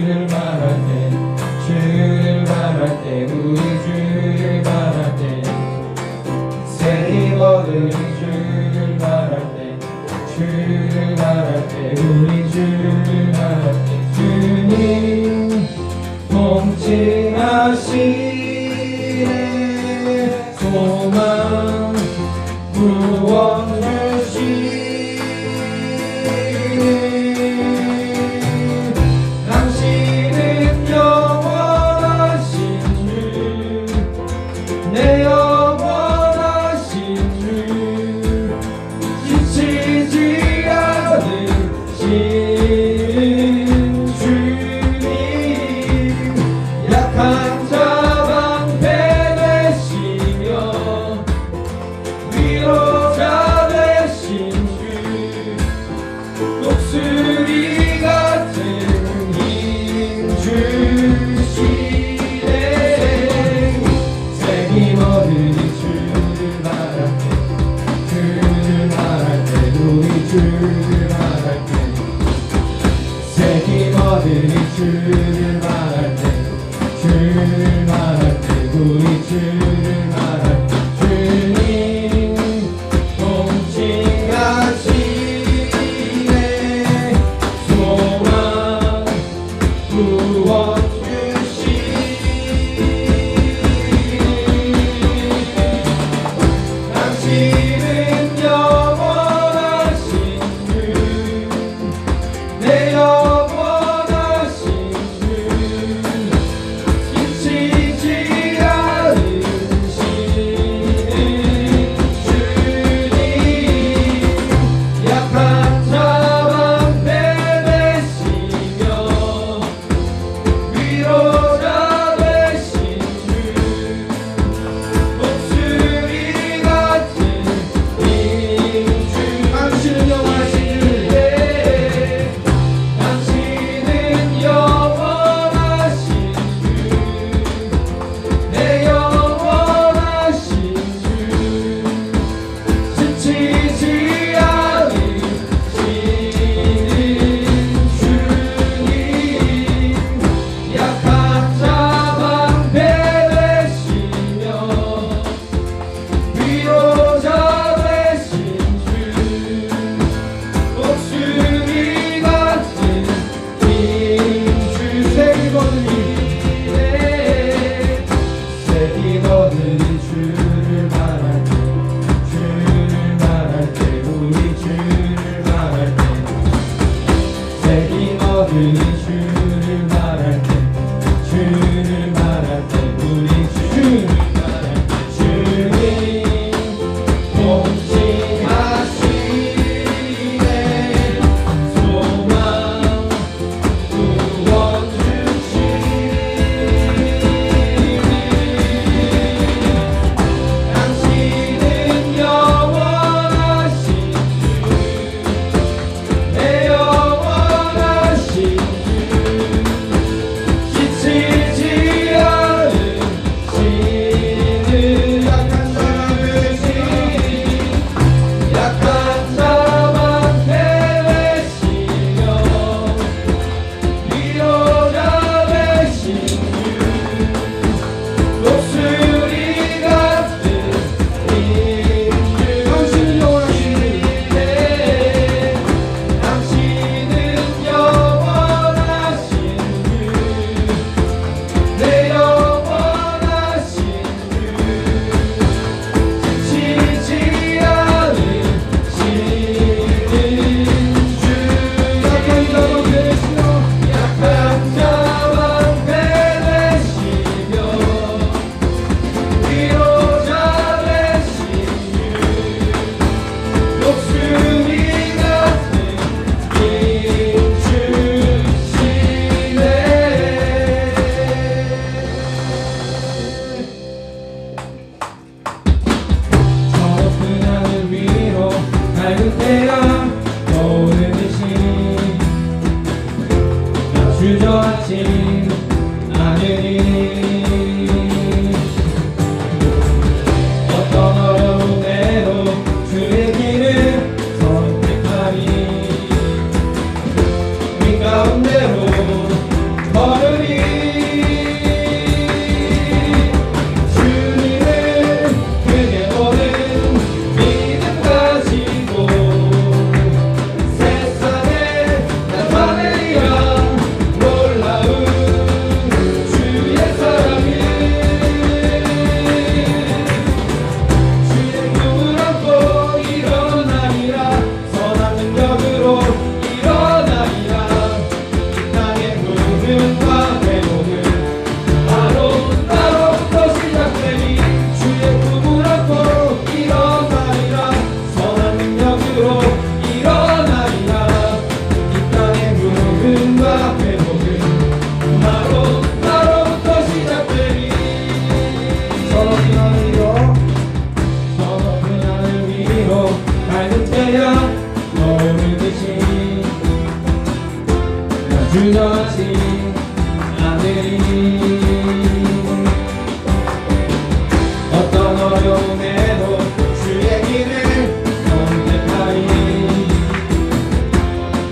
주를 바랄 때 주를 바랄 때 우리 주를 바랄 때 새 힘 얻으니 주를 바랄 때 주를 바랄 때 우리 주를 바랄 때 주님 통치하시네 소망 구원 주시네 당신은 영원하신 주 내 영원하신 주 지치지 않으신 주님 약한 자 방패 되시며 위로자 되신 주 독수리 같은 힘 주시네 새 힘 얻으니 주를 바랄 때 주를 바랄 때 우리 주를 바랄 때 새 힘 얻으니 주를 바랄 때 주를 바랄 때 우리 주를 바랄 때 주님 통치하시네 소망 구원 당신은 영원하신 주 내 영원하신 주 지치지 않으시는 주님 약한 자 방패 되시며 위로자 되신 주 목소리 같은 힘주 당신은 영원하신 주네 당신은 영원하신 주내 영원하신 주 지치지 않으시는 주님 약한 자 방패 되시며 위로자 되신 주 목소리 같은 힘주 새 힘 얻으니 새 힘 얻으니 주를 바랄 때 주를 바랄 때 우리 주를 바랄 때 새 힘 얻으니 주를 바랄 때 주를 바랄 때 우리 주를 바랄 때 주님 통치하시네 소망 구원 주시네 당신은 영원하신 주내 영원하신 주 지치지 않으시는 약한 자 되신 약한 자 방패 되시며 위로자 되신 주 목소리 같은 힘주 당신은 영원하시네 당신은 영원하신 주내 영원하신 주 지치지 않으시는 주 약한 자 방패 되시며 약한 자 방패 되시며 위로자 되신 주 목소리 같은 힘 주시네 저높은 하늘 위로 밝은 태양 떠오르는 듯이 나 주저앉진 않으니 어떤 어려움에도 주의 길을 선택하니 민 가운데로 어떤 어려움에도 주의 길을 선택하리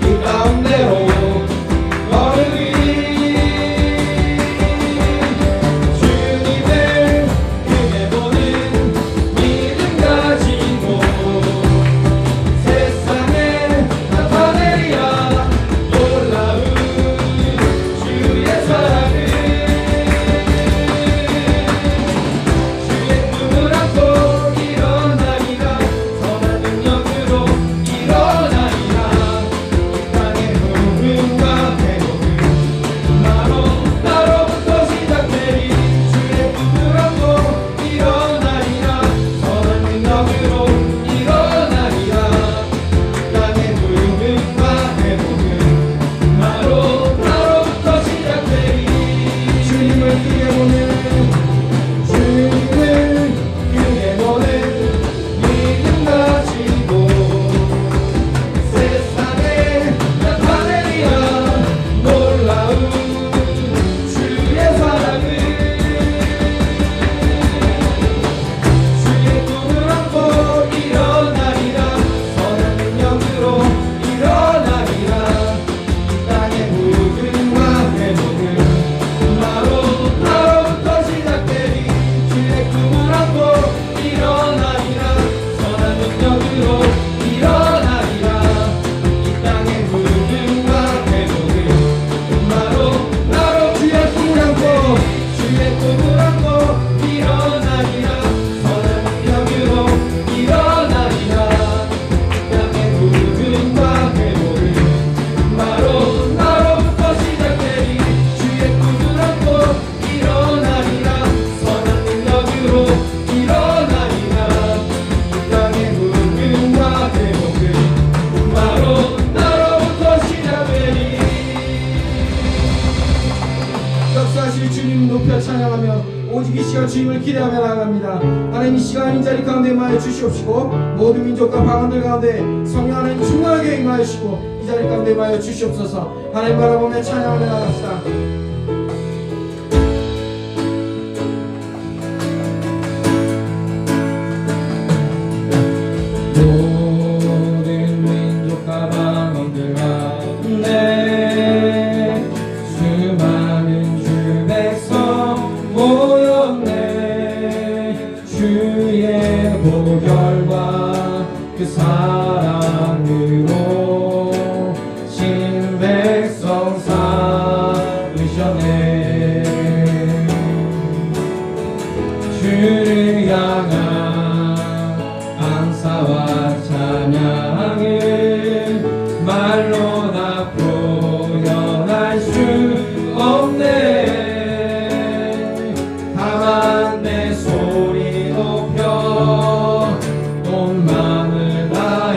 그 가운데로 걸으리 주님을 크게 보는 믿음 가지고 세상에 나타내리라 놀라운 주의 사랑을 주의 꿈을 안고 일어나리라 선한 능력으로 일어나리라 이 땅의 부흥과 회복은 나로부터 시작되리 주의 꿈을 안고 일어나리라 선한 능력으로 일어나리라 이 땅의 부흥과 회복은 나로부터 시작되리 주님을 크게 보는 주님을 크게 보는 믿음 가지고 세상에 나타내리라 놀라운 주의 사랑을 주의 꿈을 안고 일어나리라 선한 능력으로 일어나리라 이 땅의 부흥과 회복은 나로부터 시작되리 주의 꿈을 안고 일어나리라 선한 능력으로 일어나리라 이 땅의 부흥과 회복은 나로 주의 꿈을 안고 주의 꿈을 안고 일어나리라 선한 능력으로 일어나리라 이 땅의 부흥과 회복은 나로부터 시작되리 주의 꿈을 안고 일어나리라 선한 능력으로 일어나리라 이 땅의 부흥과 회복은 나로부터 시작되리 역사하실 주님 높여 찬양하며 오직 이 시간 주님을 기대하며 나아갑니다. 하나님 이 시간 이 자리 가운데 임하여 주시옵시고 모든 민족과 방언들 가운데 성령 하나님 충만하게 임하시고 이 자리 가운데 임하여 주시옵소서. 하나님 바라보며 찬양하며 나갑시다. 모든 민족과 방언들 가운데 수많은 주 백성 모였네 주의 보혈과 그 사랑으로 신 백성 삼으셨네 주를 향한 감사와 찬양을 말로 다 표현할 수 없네 다만 내 소리 높여 온 마음을 다해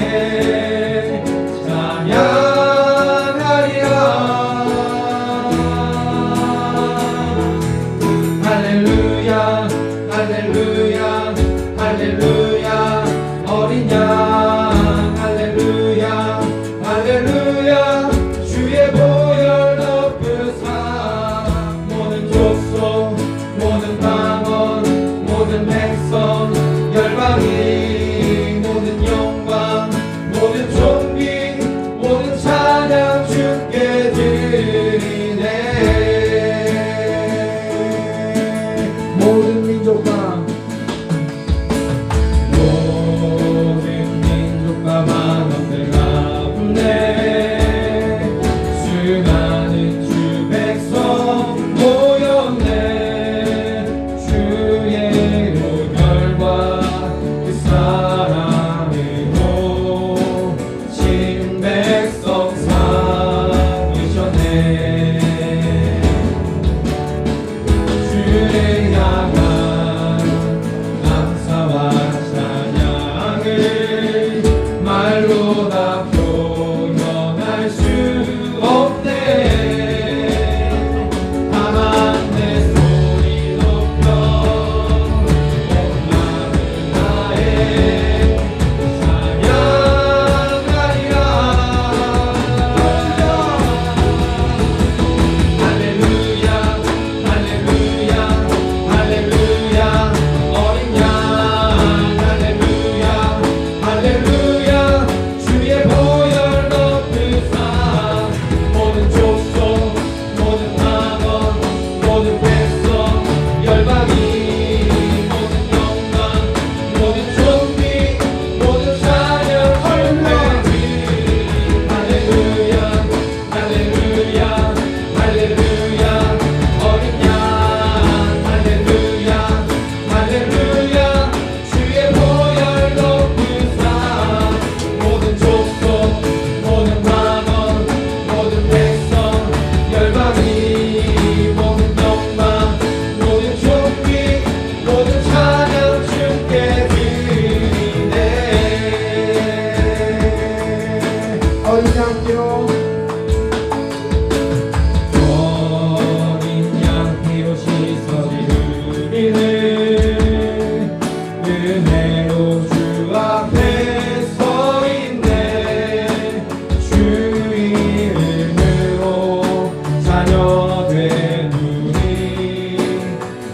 되누니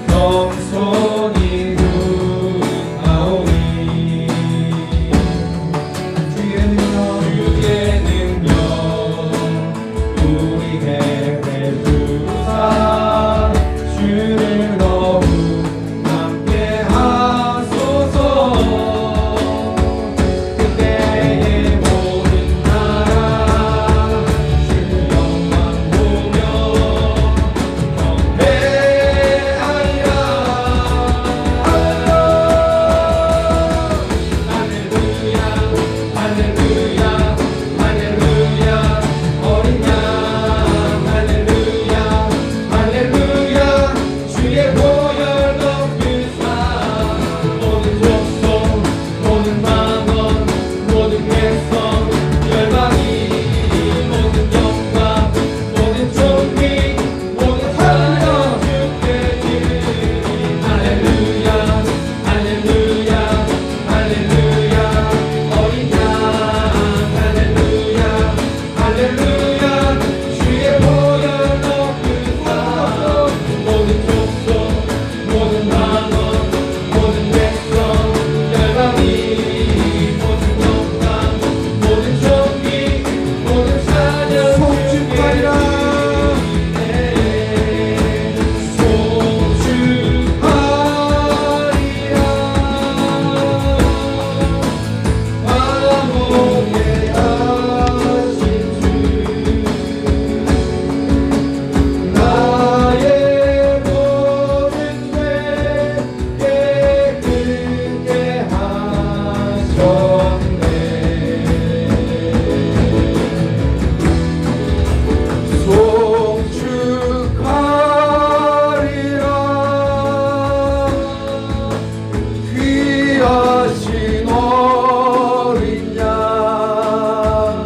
겸손히 구하오니 주의 능력 우리에게 주사 주를 더욱 함께 하소서 그때의 모든 나라 주 영광 보며 경배하리라 할렐루야 할렐루야 할렐루야 어린 양 할렐루야 할렐루야 주의 보혈 덮으사 모든 족속 모든 만원 모든 백성 열방이 모든 영광 모든 존귀 모든 찬양 주께 드리니 할렐루야 할렐루야 할렐루야 어린 양 할렐루야 할렐루야 주의 보혈 덮으사 모든 족속 모든 만원 모든 백성 열방이 모든 영광 모든 존귀 모든 찬양 송축하리라 화목해 하신 주 나의 모든 죄 깨끗게 하셨네 송축하리라 귀하신 어린 양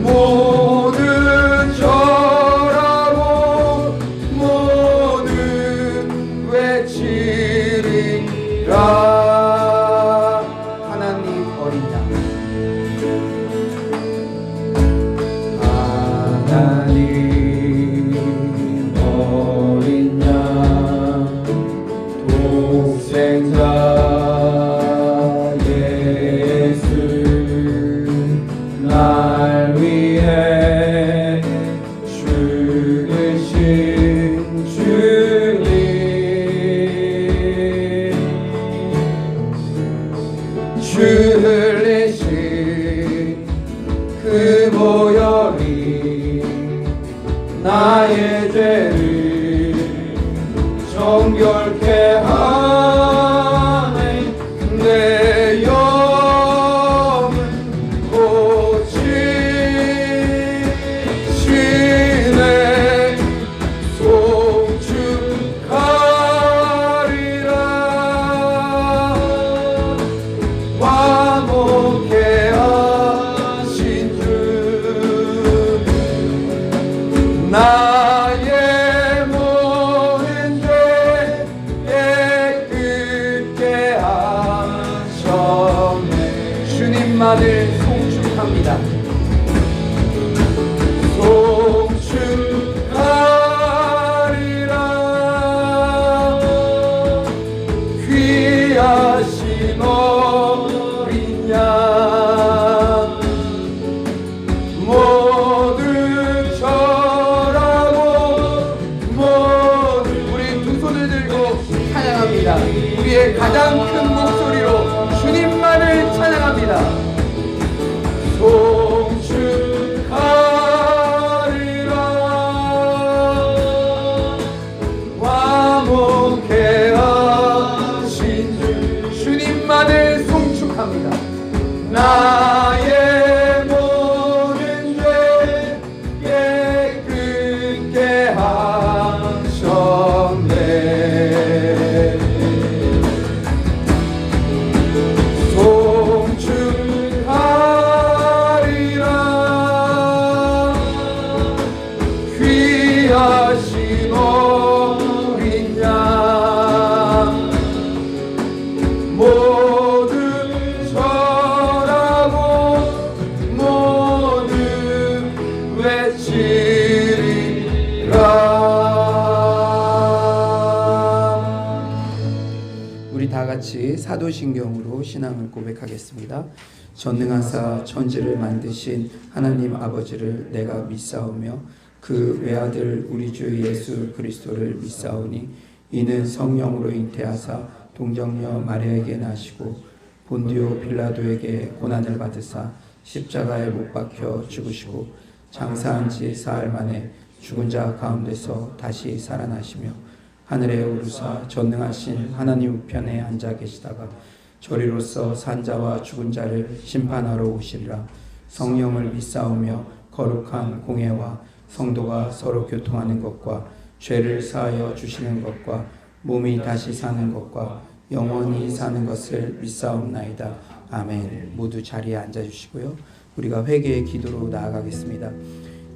모든 절하고 모든 외치리라 하나님 어린 양 하나님 어린 양 독생자 예수 날 위해 죽으신 주님 흘리신 그 보혈이 나의 죄를 정결케 하네 내 영을 고치시네 송축하리라 화목해 하신 주 나의 모든 죄 깨끗게 하셨네 주님만을 송축합니다. 송축하리라 귀하신 어린 양 모든 절하고 모든 우리 두 손을 들고 찬양합니다. 우리의 가장 큰 목소리로 주님만을 찬양합니다. 송축하리라 화목해 하신 주 주님만을 송축합니다. 나의 모든 죄 깨끗게 하셨네 송축하리라 귀하신 어린 양 모든 절하고 모든 외치리라 같이 사도신경으로 신앙을 고백하겠습니다. 전능하사 천지를 만드신 하나님 아버지를 내가 믿사오며 그 외아들 우리 주 예수 그리스도를 믿사오니 이는 성령으로 잉태하사 동정녀 마리아에게 나시고 본디오 빌라도에게 고난을 받으사 십자가에 못 박혀 죽으시고 장사한 지 사흘 만에 죽은 자 가운데서 다시 살아나시며 하늘에 오르사 전능하신 하나님 우편에 앉아 계시다가 저리로서 산자와 죽은 자를 심판하러 오시리라. 성령을 믿사오며 거룩한 공예와 성도가 서로 교통하는 것과 죄를 사하여 주시는 것과 몸이 다시 사는 것과 영원히 사는 것을 믿사옵나이다. 아멘. 모두 자리에 앉아주시고요. 우리가 회개의 기도로 나아가겠습니다.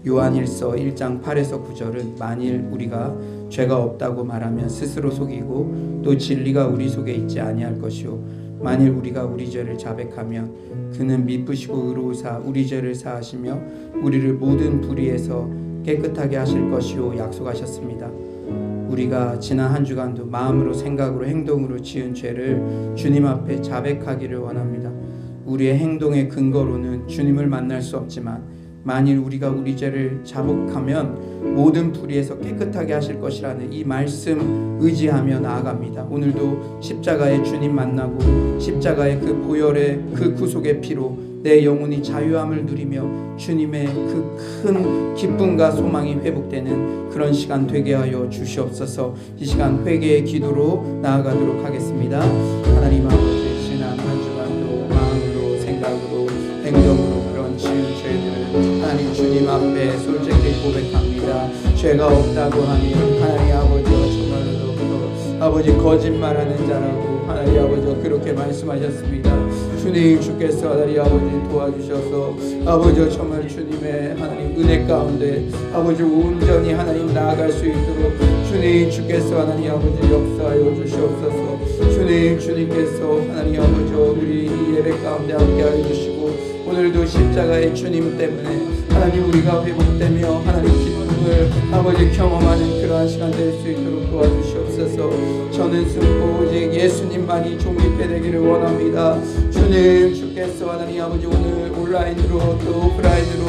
요한일서 1장 8에서 9절은 만일 우리가 죄가 없다고 말하면 스스로 속이고 또 진리가 우리 속에 있지 아니할 것이요 만일 우리가 우리 죄를 자백하면 그는 미쁘시고 의로우사 우리 죄를 사하시며 우리를 모든 불의에서 깨끗하게 하실 것이요 약속하셨습니다. 우리가 지난 한 주간도 마음으로 생각으로 행동으로 지은 죄를 주님 앞에 자백하기를 원합니다. 우리의 행동의 근거로는 주님을 만날 수 없지만 만일 우리가 우리 죄를 자복하면 모든 불의에서 깨끗하게 하실 것이라는 이 말씀 의지하며 나아갑니다. 오늘도 십자가의 주님 만나고 십자가의 그 보혈의 그 구속의 피로 내 영혼이 자유함을 누리며 주님의 그 큰 기쁨과 소망이 회복되는 그런 시간 되게 하여 주시옵소서. 이 시간 회개의 기도로 나아가도록 하겠습니다. 하나님 아버지, 지난 한 주간도 마음으로 생각으로 행동으로 그런 지은 죄들을 하나님 주님 앞에 솔직히 고백합니다. 죄가 없다고 하니 하나님 아버지와 정말로 아버지 거짓말하는 자라고 하나님 아버지가 그렇게 말씀하셨습니다. 주님 주께서 하나님 아버지 도와주셔서 아버지 정말 주님의 하나님 은혜 가운데 아버지 온전히 하나님 나아갈 수 있도록 주님 주께서 하나님 아버지 역사하여 주시옵소서. 주님께서 하나님 아버지 우리 이 예배 가운데 함께하여 주시고 오늘도 십자가의 주님 때문에 하나님 우리가 회복되며 하나님 기쁨을 아버지 경험하는 그러한 시간 될 수 있도록 도와주시옵소서. 저는 숨고 오직 예수님만이 존귀케 되기를 원합니다. 주님 주께서 하나님 아버지 오늘 온라인으로 또 오프라인으로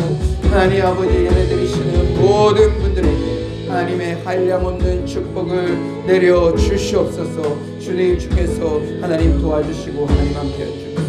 하나님 아버지 예배드리시는 모든 분들에게 하나님의 한량없는 축복을 내려 주시옵소서. 주님 주께서 하나님 도와주시고 하나님 함께 해주시옵소서.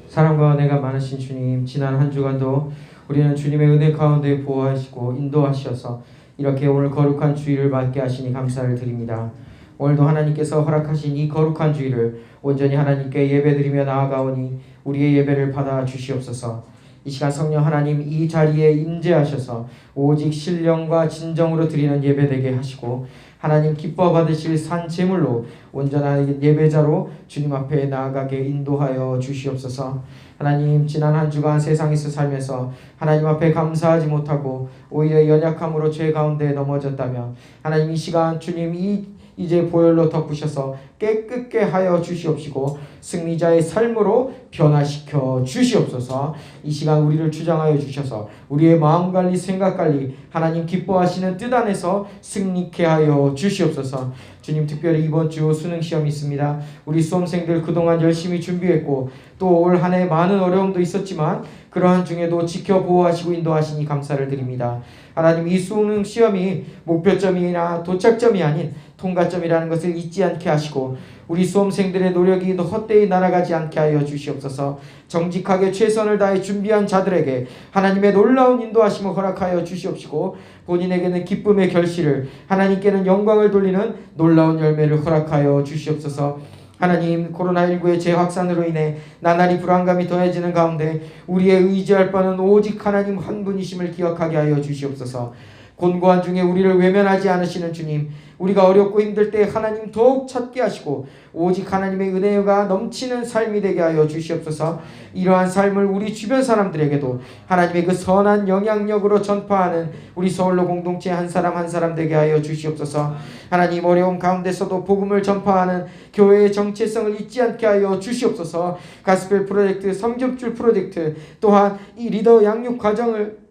사랑과 은혜가 많으신 주님, 지난 한 주간도 우리는 주님의 은혜 가운데 보호하시고 인도하셔서 이렇게 오늘 거룩한 주일을 맞게 하시니 감사를 드립니다. 오늘도 하나님께서 허락하신 이 거룩한 주일을 온전히 하나님께 예배드리며 나아가오니 우리의 예배를 받아 주시옵소서. 이 시간 성령 하나님 이 자리에 임재하셔서 오직 신령과 진정으로 드리는 예배되게 하시고 하나님 기뻐 받으실 산 제물로 온전한 예배자로 주님 앞에 나아가게 인도하여 주시옵소서. 하나님 지난 한 주간 세상에서 살면서 하나님 앞에 감사하지 못하고 오히려 연약함으로 죄 가운데 넘어졌다면 하나님 이 시간 주님 이제 보혈로 덮으셔서 깨끗게 하여 주시옵시고 승리자의 삶으로 변화시켜 주시옵소서. 이 시간 우리를 주장하여 주셔서 우리의 마음관리 생각관리 하나님 기뻐하시는 뜻 안에서 승리케 하여 주시옵소서. 주님 특별히 이번 주 수능시험이 있습니다. 우리 수험생들 그동안 열심히 준비했고 또 올 한 해 많은 어려움도 있었지만 그러한 중에도 지켜 보호하시고 인도하시니 감사를 드립니다. 하나님 이 수능 시험이 목표점이나 도착점이 아닌 통과점이라는 것을 잊지 않게 하시고 우리 수험생들의 노력이 헛되이 날아가지 않게 하여 주시옵소서. 정직하게 최선을 다해 준비한 자들에게 하나님의 놀라운 인도하심을 허락하여 주시옵시고 본인에게는 기쁨의 결실을 하나님께는 영광을 돌리는 놀라운 열매를 허락하여 주시옵소서. 하나님 코로나19의 재확산으로 인해 나날이 불안감이 더해지는 가운데 우리의 의지할 바는 오직 하나님 한 분이심을 기억하게 하여 주시옵소서. 곤고한 중에 우리를 외면하지 않으시는 주님, 우리가 어렵고 힘들 때 하나님 더욱 찾게 하시고 오직 하나님의 은혜가 넘치는 삶이 되게 하여 주시옵소서. 이러한 삶을 우리 주변 사람들에게도 하나님의 그 선한 영향력으로 전파하는 우리 서울로 공동체 한 사람 한 사람 되게 하여 주시옵소서. 하나님 어려움 가운데서도 복음을 전파하는 교회의 정체성을 잊지 않게 하여 주시옵소서. 가스펠 프로젝트, 성접줄 프로젝트 또한 이 리더 양육 과정을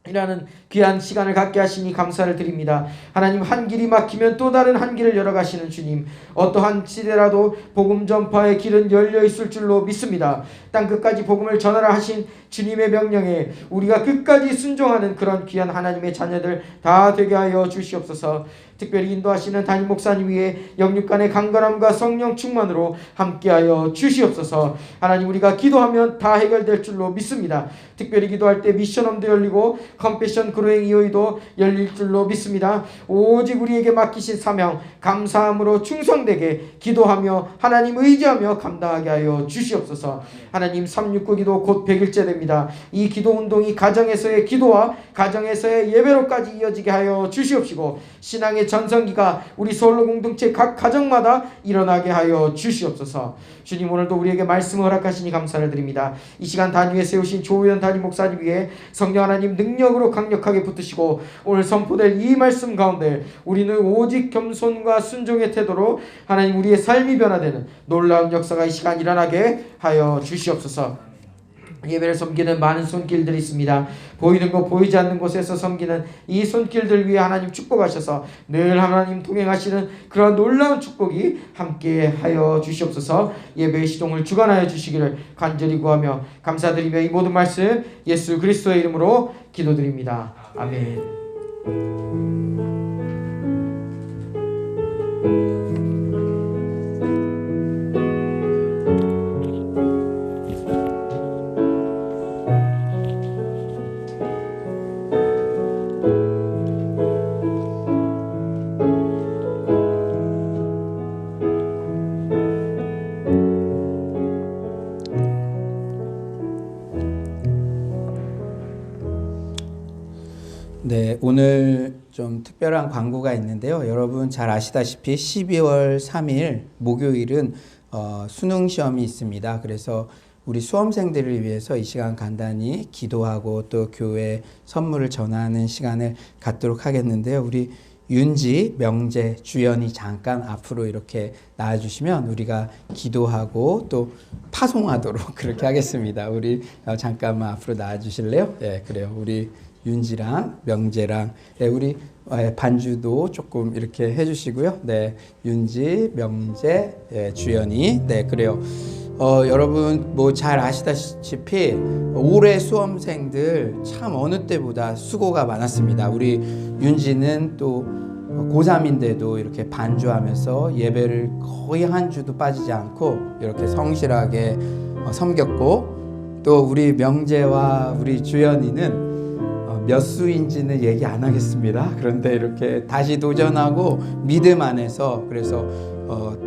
이라는 귀한 시간을 갖게 하시니 감사를 드립니다. 하나님, 한 길이 막히면 또 다른 한 길을 열어가시는 주님, 어떠한 시대라도 복음 전파의 길은 열려 있을 줄로 믿습니다. 땅끝까지 복음을 전하라 하신 주님의 명령에 우리가 끝까지 순종하는 그런 귀한 하나님의 자녀들 다 되게 하여 주시옵소서. 특별히 인도하시는 담임 목사님 위에 영육간의 강건함과 성령 충만으로 함께하여 주시옵소서. 하나님, 우리가 기도하면 다 해결될 줄로 믿습니다. 특별히 기도할 때 미션홈도 열리고 컴패션 그로잉 이호이도 열릴 줄로 믿습니다. 오직 우리에게 맡기신 사명 감사함으로 충성되게 기도하며 하나님 의지하며 감당하게 하여 주시옵소서. 하나님, 369 기도 곧 100일째 됩니다. 이 기도 운동이 가정에서의 기도와 가정에서의 예배로까지 이어지게 하여 주시옵시고, 신앙의 전성기가 우리 서울로 공동체 각 가정마다 일어나게 하여 주시옵소서. 주님, 오늘도 우리에게 말씀을 허락하시니 감사를 드립니다. 이 시간 단위에 세우신 조우현 담임 목사님 위에 성령 하나님 능력으로 강력하게 붙으시고, 오늘 선포될 이 말씀 가운데 우리는 오직 겸손과 순종의 태도로 하나님 우리의 삶이 변화되는 놀라운 역사가 이 시간 일어나게 하여 주시옵소서. 예배를 섬기는 많은 손길들이 있습니다. 보이는 것 보이지 않는 곳에서 섬기는 이 손길들 위해 하나님 축복하셔서 늘 하나님 동행하시는 그런 놀라운 축복이 함께 하여 주시옵소서. 예배의 시동을 주관하여 주시기를 간절히 구하며 감사드리며 이 모든 말씀 예수 그리스도의 이름으로 기도드립니다. 아멘. 네, 오늘 좀 특별한 광고가 있는데요. 여러분 잘 아시다시피 12월 3일 목요일은 수능 시험이 있습니다. 그래서 우리 수험생들을 위해서 이 시간 간단히 기도하고 또 교회 선물을 전하는 시간을 갖도록 하겠는데요. 우리 윤지, 명재, 주연이 잠깐 앞으로 이렇게 나와주시면 우리가 기도하고 또 파송하도록 그렇게 하겠습니다. 우리 잠깐만 앞으로 나와주실래요? 네, 그래요. 우리 윤지랑 명재랑, 네, 우리 반주도 조금 이렇게 해주시고요. 네, 윤지, 명재, 네, 주연이, 네, 그래요. 여러분 뭐 잘 아시다시피 올해 수험생들 참 어느 때보다 수고가 많았습니다. 우리 윤지는 또 고3인데도 이렇게 반주하면서 예배를 거의 한 주도 빠지지 않고 이렇게 성실하게 섬겼고, 또 우리 명재와 우리 주연이는 몇 수인지는 얘기 안 하겠습니다. 그런데 이렇게 다시 도전하고 믿음 안에서, 그래서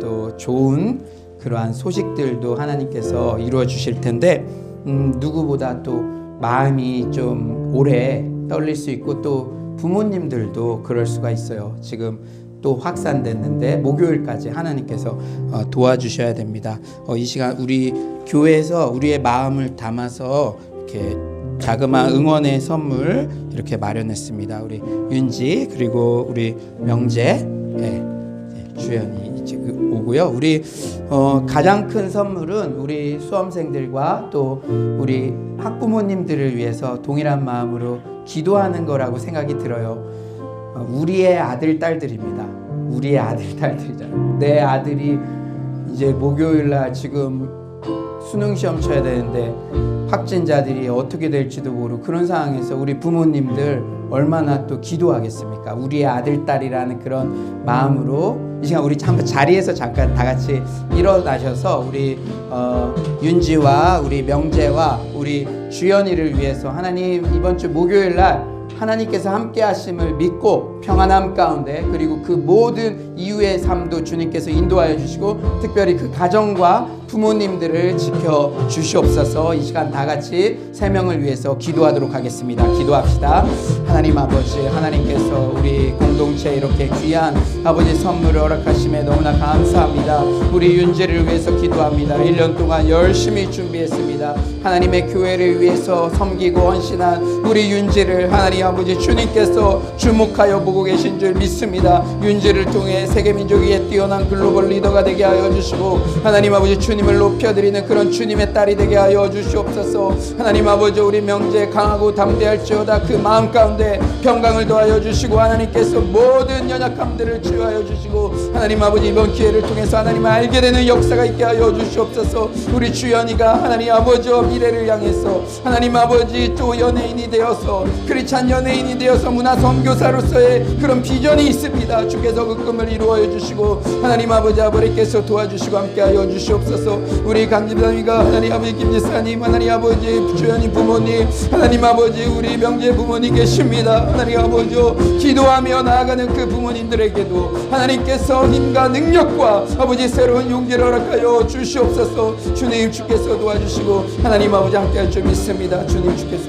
또 좋은 그러한 소식들도 하나님께서 이루어 주실 텐데, 누구보다 또 마음이 좀 오래 떨릴 수 있고 또 부모님들도 그럴 수가 있어요. 지금 또 확산됐는데 목요일까지 하나님께서 도와주셔야 됩니다. 이 시간 우리 교회에서 우리의 마음을 담아서 이렇게 자그마한 응원의 선물 이렇게 마련했습니다. 우리 윤지, 그리고 우리 명재, 주연이 지금 오고요. 우리 가장 큰 선물은 우리 수험생들과 또 우리 학부모님들을 위해서 동일한 마음으로 기도하는 거라고 생각이 들어요. 우리의 아들, 딸들입니다. 우리의 아들, 딸들이잖아요. 내 아들이 이제 목요일날 지금 수능 시험 쳐야 되는데 확진자들이 어떻게 될지도 모르고 그런 상황에서 우리 부모님들 얼마나 또 기도하겠습니까? 우리의 아들, 딸이라는 그런 마음으로 이 시간 우리 자리에서 잠깐 다 같이 일어나셔서 우리 윤지와 우리 명재와 우리 주연이를 위해서 하나님 이번 주 목요일 날 하나님께서 함께 하심을 믿고 평안함 가운데, 그리고 그 모든 이후의 삶도 주님께서 인도하여 주시고 특별히 그 가정과 부모님들을 지켜 주시옵소서. 이 시간 다 같이 세 명을 위해서 기도하도록 하겠습니다. 기도합시다. 하나님 아버지, 하나님께서 우리 공동체에 이렇게 귀한 아버지 선물을 허락하심에 너무나 감사합니다. 우리 윤재를 위해서 기도합니다. 1년 동안 열심히 준비했습니다. 하나님의 교회를 위해서 섬기고 헌신한 우리 윤재를 하나님 아버지 주님께서 주목하여 보고 계신 줄 믿습니다. 윤지를 통해 세계민족 위에 뛰어난 글로벌 리더가 되게 하여 주시고 하나님 아버지 주님을 높여드리는 그런 주님의 딸이 되게 하여 주시옵소서. 하나님 아버지 우리 명제 강하고 담대할지어다 그 마음 가운데 평강을 더하여 주시고 하나님께서 모든 연약함들을 치유하여 주시고 하나님 아버지 이번 기회를 통해서 하나님을 알게 되는 역사가 있게 하여 주시옵소서. 우리 주연이가 하나님 아버지와 미래를 향해서 하나님 아버지 또 연예인이 되어서 크리스찬 연예인이 되어서 문화 선교사로서의 그런 비전이 있습니다. 주께서 그 꿈을 이루어 주시고 하나님 아버지 아버지께서 도와주시고 함께하여 주시옵소서. 우리 강집사님과 하나님 아버지 김지사님 하나님 아버지 주연이 부모님 하나님 아버지 우리 명재 부모님 계십니다. 하나님 아버지 기도하며 나아가는 그 부모님들에게도 하나님께서 힘과 능력과 아버지 새로운 용기를 허락하여 주시옵소서. 주님 주께서 도와주시고 하나님 아버지 함께할 줄 믿습니다. 주님 주께서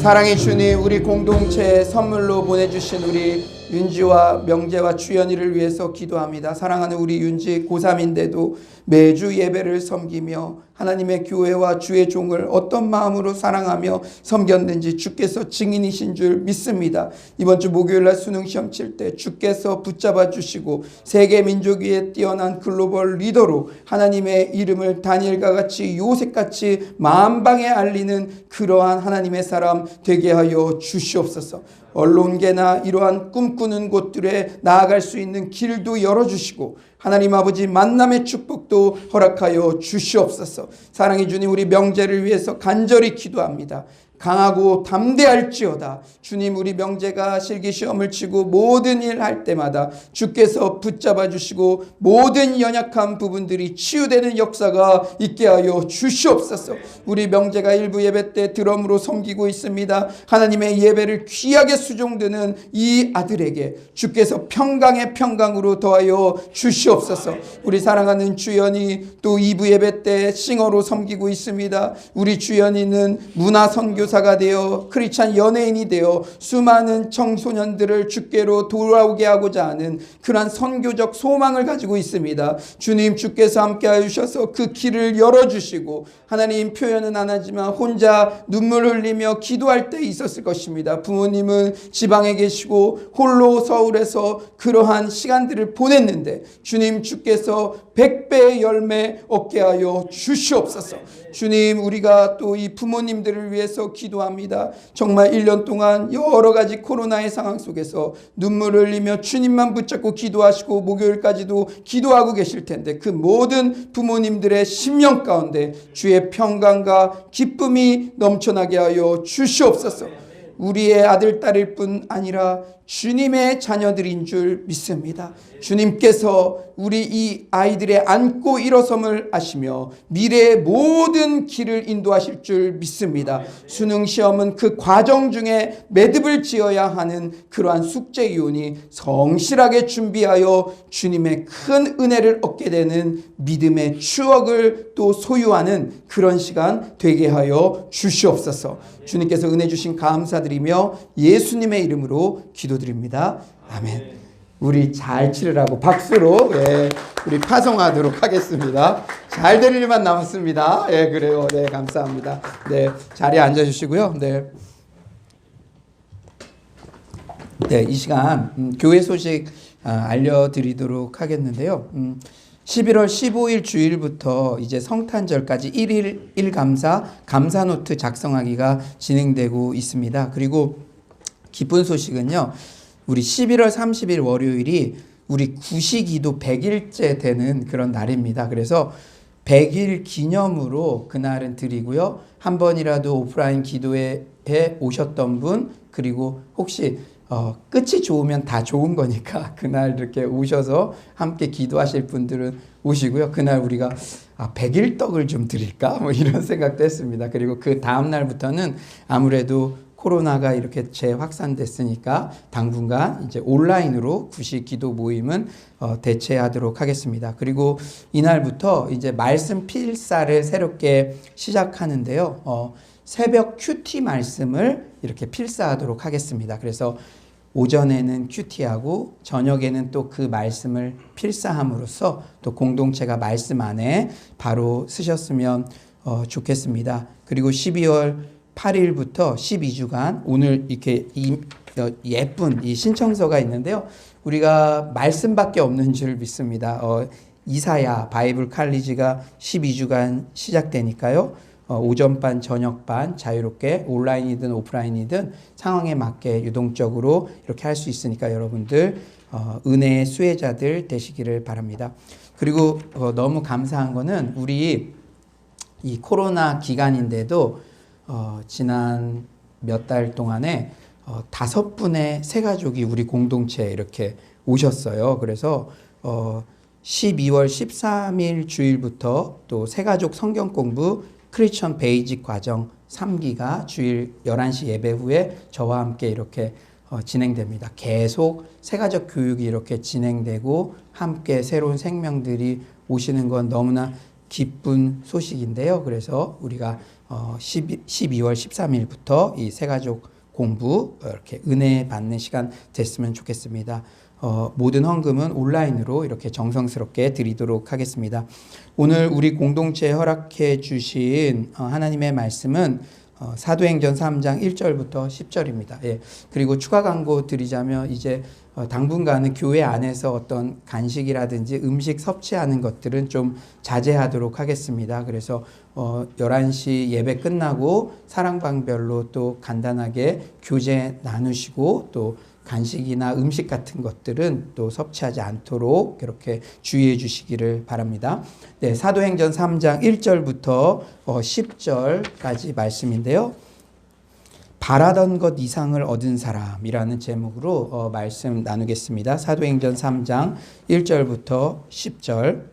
사랑의 주님 우리 공동체에 선물로 보내주신 우리 윤지와 명재와 주연이를 위해서 기도합니다. 사랑하는 우리 윤지 고3인데도 매주 예배를 섬기며 하나님의 교회와 주의 종을 어떤 마음으로 사랑하며 섬겼는지 주께서 증인이신 줄 믿습니다. 이번 주 목요일날 수능 시험 칠 때 주께서 붙잡아 주시고 세계 민족 위에 뛰어난 글로벌 리더로 하나님의 이름을 다니엘과 같이 요셉같이 만방에 알리는 그러한 하나님의 사람 되게 하여 주시옵소서. 언론계나 이러한 꿈꾸는 곳들에 나아갈 수 있는 길도 열어주시고 하나님 아버지 만남의 축복도 허락하여 주시옵소서. 사랑의 주님 우리 명재를 위해서 간절히 기도합니다. 강하고 담대할지어다. 주님 우리 명재가 실기시험을 치고 모든 일 할 때마다 주께서 붙잡아 주시고 모든 연약한 부분들이 치유되는 역사가 있게 하여 주시옵소서. 우리 명재가 일부 예배 때 드럼으로 섬기고 있습니다. 하나님의 예배를 귀하게 수종드는 이 아들에게 주께서 평강의 평강으로 더하여 주시옵소서. 우리 사랑하는 주연이 또 2부 예배 때 싱어로 섬기고 있습니다. 우리 주연이는 문화 선교사가 되어 크리스찬 연예인이 되어 수많은 청소년들을 주께로 돌아오게 하고자 하는 그러한 선교적 소망을 가지고 있습니다. 주님 주께서 함께 하셔서 그 길을 열어주시고 하나님 표현은 안 하지만 혼자 눈물 흘리며 기도할 때 있었을 것입니다. 부모님은 지방에 계시고 홀로 서울에서 그러한 시간들을 보냈는데 주님 주께서 100배의 열매 얻게 하여 주시옵소서. 주님 우리가 또 이 부모님들을 위해서 기도합니다. 정말 1년 동안 여러 가지 코로나의 상황 속에서 눈물을 흘리며 주님만 붙잡고 기도하시고 목요일까지도 기도하고 계실 텐데 그 모든 부모님들의 심령 가운데 주의 평강과 기쁨이 넘쳐나게 하여 주시옵소서. 우리의 아들 딸일 뿐 아니라 주님의 자녀들인 줄 믿습니다. 주님께서 우리 이 아이들의 안고 일어섬을 아시며 미래의 모든 길을 인도하실 줄 믿습니다. 수능 시험은 그 과정 중에 매듭을 지어야 하는 그러한 숙제이오니 성실하게 준비하여 주님의 큰 은혜를 얻게 되는 믿음의 추억을 또 소유하는 그런 시간 되게 하여 주시옵소서. 주님께서 은혜 주신 감사드리며 예수님의 이름으로 기도드립니다. 아멘. 우리 잘 치르라고 박수로 우리 파송하도록 하겠습니다. 잘 될 일만 남았습니다. 그래요. 네, 감사합니다. 네, 자리에 앉아주시고요. 네, 이 시간 교회 소식 알려드리도록 하겠는데요. 11월 15일 주일부터 이제 성탄절까지 1일 1감사 감사노트 작성하기가 진행되고 있습니다. 그리고 기쁜 소식은요. 우리 11월 30일 월요일이 우리 구시기도 100일째 되는 그런 날입니다. 그래서 100일 기념으로 그날은 드리고요. 한 번이라도 오프라인 기도회에 오셨던 분 그리고 혹시 끝이 좋으면 다 좋은 거니까 그날 이렇게 오셔서 함께 기도하실 분들은 오시고요. 그날 우리가 100일 떡을 좀 드릴까? 뭐 이런 생각도 했습니다. 그리고 그 다음 날부터는 아무래도 코로나가 이렇게 재확산됐으니까 당분간 이제 온라인으로 구시 기도 모임은 대체하도록 하겠습니다. 그리고 이날부터 이제 말씀 필사를 새롭게 시작하는데요. 새벽 큐티 말씀을 이렇게 필사하도록 하겠습니다. 그래서 오전에는 큐티하고 저녁에는 또 그 말씀을 필사함으로써 또 공동체가 말씀 안에 바로 쓰셨으면 좋겠습니다. 그리고 12월 8일부터 12주간 오늘 이렇게 예쁜 이 신청서가 있는데요. 우리가 말씀밖에 없는 줄 믿습니다. 이사야 바이블 칼리지가 12주간 시작되니까요. 오전반, 저녁반 자유롭게 온라인이든 오프라인이든 상황에 맞게 유동적으로 이렇게 할 수 있으니까 여러분들 은혜의 수혜자들 되시기를 바랍니다. 그리고 너무 감사한 거는 우리 이 코로나 기간인데도 지난 몇 달 동안에 5분의 새 가족이 우리 공동체에 이렇게 오셨어요. 그래서 12월 13일 주일부터 또 새 가족 성경 공부 크리스천 베이직 과정 3기가 주일 11시 예배 후에 저와 함께 이렇게 진행됩니다. 계속 새가족 교육이 이렇게 진행되고 함께 새로운 생명들이 오시는 건 너무나 기쁜 소식인데요. 그래서 우리가 12월 13일부터 이 새가족 공부 이렇게 은혜 받는 시간 됐으면 좋겠습니다. 모든 헌금은 온라인으로 이렇게 정성스럽게 드리도록 하겠습니다. 오늘 우리 공동체에 허락해 주신 하나님의 말씀은 사도행전 3장 1절부터 10절입니다. 예. 그리고 추가 광고 드리자면 이제 당분간은 교회 안에서 어떤 간식이라든지 음식 섭취하는 것들은 좀 자제하도록 하겠습니다. 그래서 11시 예배 끝나고 사랑방별로 또 간단하게 교제 나누시고 또 간식이나 음식 같은 것들은 또 섭취하지 않도록 이렇게 주의해 주시기를 바랍니다. 네, 사도행전 3장 1절부터 10절까지 말씀인데요. 바라던 것 이상을 얻은 사람이라는 제목으로 말씀 나누겠습니다. 사도행전 3장 1절부터 10절.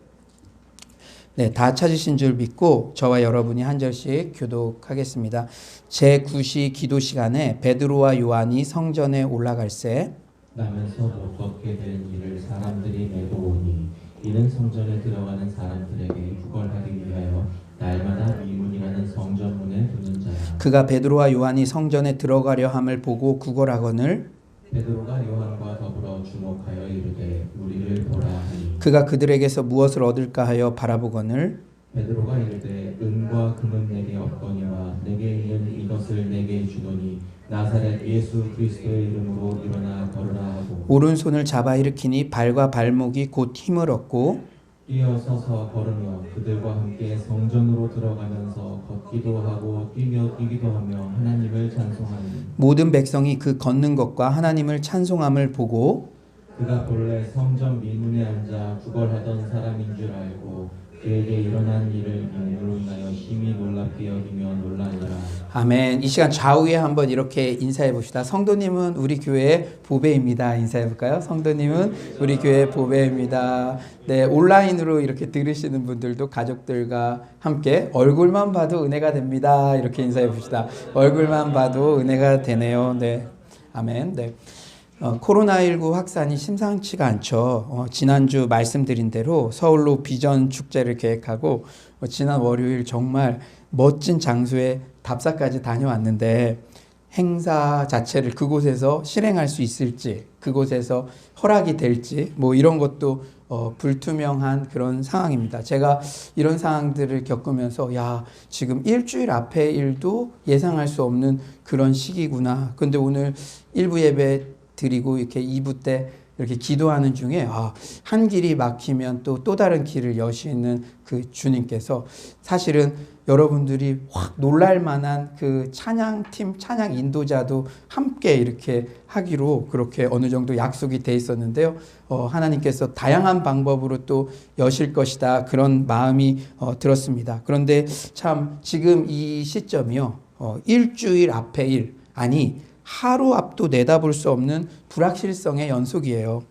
네, 다 찾으신 줄 믿고 저와 여러분이 한 절씩 교독하겠습니다. 제9시 기도 시간에 베드로와 요한이 성전에 올라갈새 나면서 못 걷게 된 이를 사람들이 메도오니 이는 성전에 들어가는 사람들에게 구걸하기 위하여 날마다 미문이라는 성전문에 두는 자야. 그가 베드로와 요한이 성전에 들어가려 함을 보고 구걸하거늘 베드로가 요한과 더불어 주목하여 이르되 우리를 보라 하니 그가 그들에게서 무엇을 얻을까 하여 바라보거늘 베드로가 이르되 은과 금은 내게 없거니와 내게 있는 이것을 내게 주노니 나사렛 예수 그리스도의 이름으로 일어나 걸으라 하고 오른손을 잡아 일으키니 발과 발목이 곧 힘을 얻고 뛰어서서 걸으며 그들과 함께 성전으로 들어가면서 걷기도 하고 뛰기도 하며 하나님을 찬송하니 모든 백성이 그 걷는 것과 하나님을 찬송함을 보고 그가 본래 성전 미문에 앉아 구걸하던 사람인 줄 알고 그에게 일어난 일을 인으로 인하여 심히 놀랍게 여기며 놀라니라. 아멘. 이 시간 좌우에 한번 이렇게 인사해 봅시다. 성도님은 우리 교회의 보배입니다. 인사해 볼까요? 성도님은 우리 교회의 보배입니다. 네, 온라인으로 이렇게 들으시는 분들도 가족들과 함께 얼굴만 봐도 은혜가 됩니다. 이렇게 인사해 봅시다. 얼굴만 봐도 은혜가 되네요. 네, 아멘. 네. 코로나19 확산이 심상치가 않죠. 지난주 말씀드린 대로 서울로 비전 축제를 계획하고 지난 월요일 정말 멋진 장소에 답사까지 다녀왔는데 행사 자체를 그곳에서 실행할 수 있을지 그곳에서 허락이 될지 뭐 이런 것도 불투명한 그런 상황입니다. 제가 이런 상황들을 겪으면서 야 지금 일주일 앞의 일도 예상할 수 없는 그런 시기구나. 근데 오늘 일부 예배 드리고 이렇게 2부 때 이렇게 기도하는 중에 한 길이 막히면 또 다른 길을 여시는 그 주님께서 사실은 여러분들이 확 놀랄 만한 그 찬양팀, 찬양 인도자도 함께 이렇게 하기로 그렇게 어느 정도 약속이 돼 있었는데요. 하나님께서 다양한 방법으로 또 여실 것이다. 그런 마음이 들었습니다. 그런데 참 지금 이 시점이요. 일주일 앞의 일, 아니 하루 앞도 내다볼 수 없는 불확실성의 연속이에요.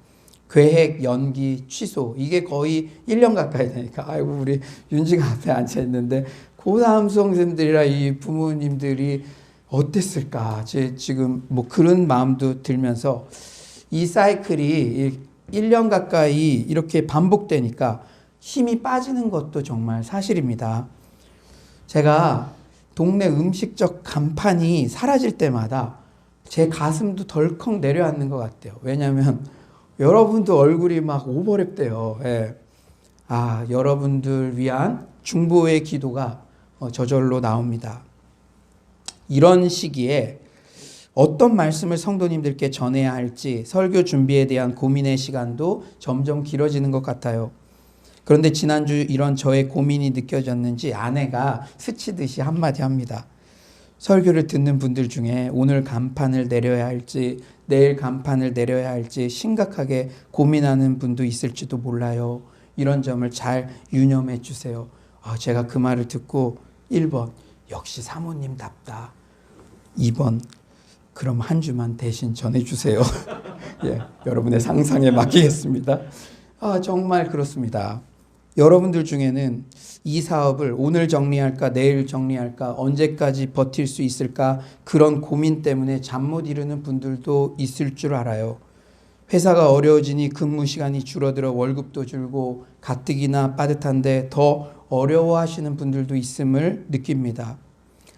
계획, 연기, 취소 이게 거의 1년 가까이 되니까 아이고 우리 윤지가 앞에 앉아있는데 고3 수험생들이라 이 부모님들이 어땠을까 지금 뭐 그런 마음도 들면서 이 사이클이 1년 가까이 이렇게 반복되니까 힘이 빠지는 것도 정말 사실입니다. 제가 동네 음식점 간판이 사라질 때마다 제 가슴도 덜컥 내려앉는 것 같아요. 왜냐하면 여러분도 얼굴이 막 오버랩돼요. 예. 여러분들 위한 중보의 기도가 저절로 나옵니다. 이런 시기에 어떤 말씀을 성도님들께 전해야 할지 설교 준비에 대한 고민의 시간도 점점 길어지는 것 같아요. 그런데 지난주 이런 저의 고민이 느껴졌는지 아내가 스치듯이 한마디 합니다. 설교를 듣는 분들 중에 오늘 간판을 내려야 할지 내일 간판을 내려야 할지 심각하게 고민하는 분도 있을지도 몰라요. 이런 점을 잘 유념해 주세요. 제가 그 말을 듣고 1번 역시 사모님답다. 2번 그럼 한 주만 대신 전해주세요. 예, 여러분의 상상에 맡기겠습니다. 정말 그렇습니다. 여러분들 중에는 이 사업을 오늘 정리할까 내일 정리할까 언제까지 버틸 수 있을까 그런 고민 때문에 잠 못 이루는 분들도 있을 줄 알아요. 회사가 어려워지니 근무 시간이 줄어들어 월급도 줄고 가뜩이나 빠듯한데 더 어려워하시는 분들도 있음을 느낍니다.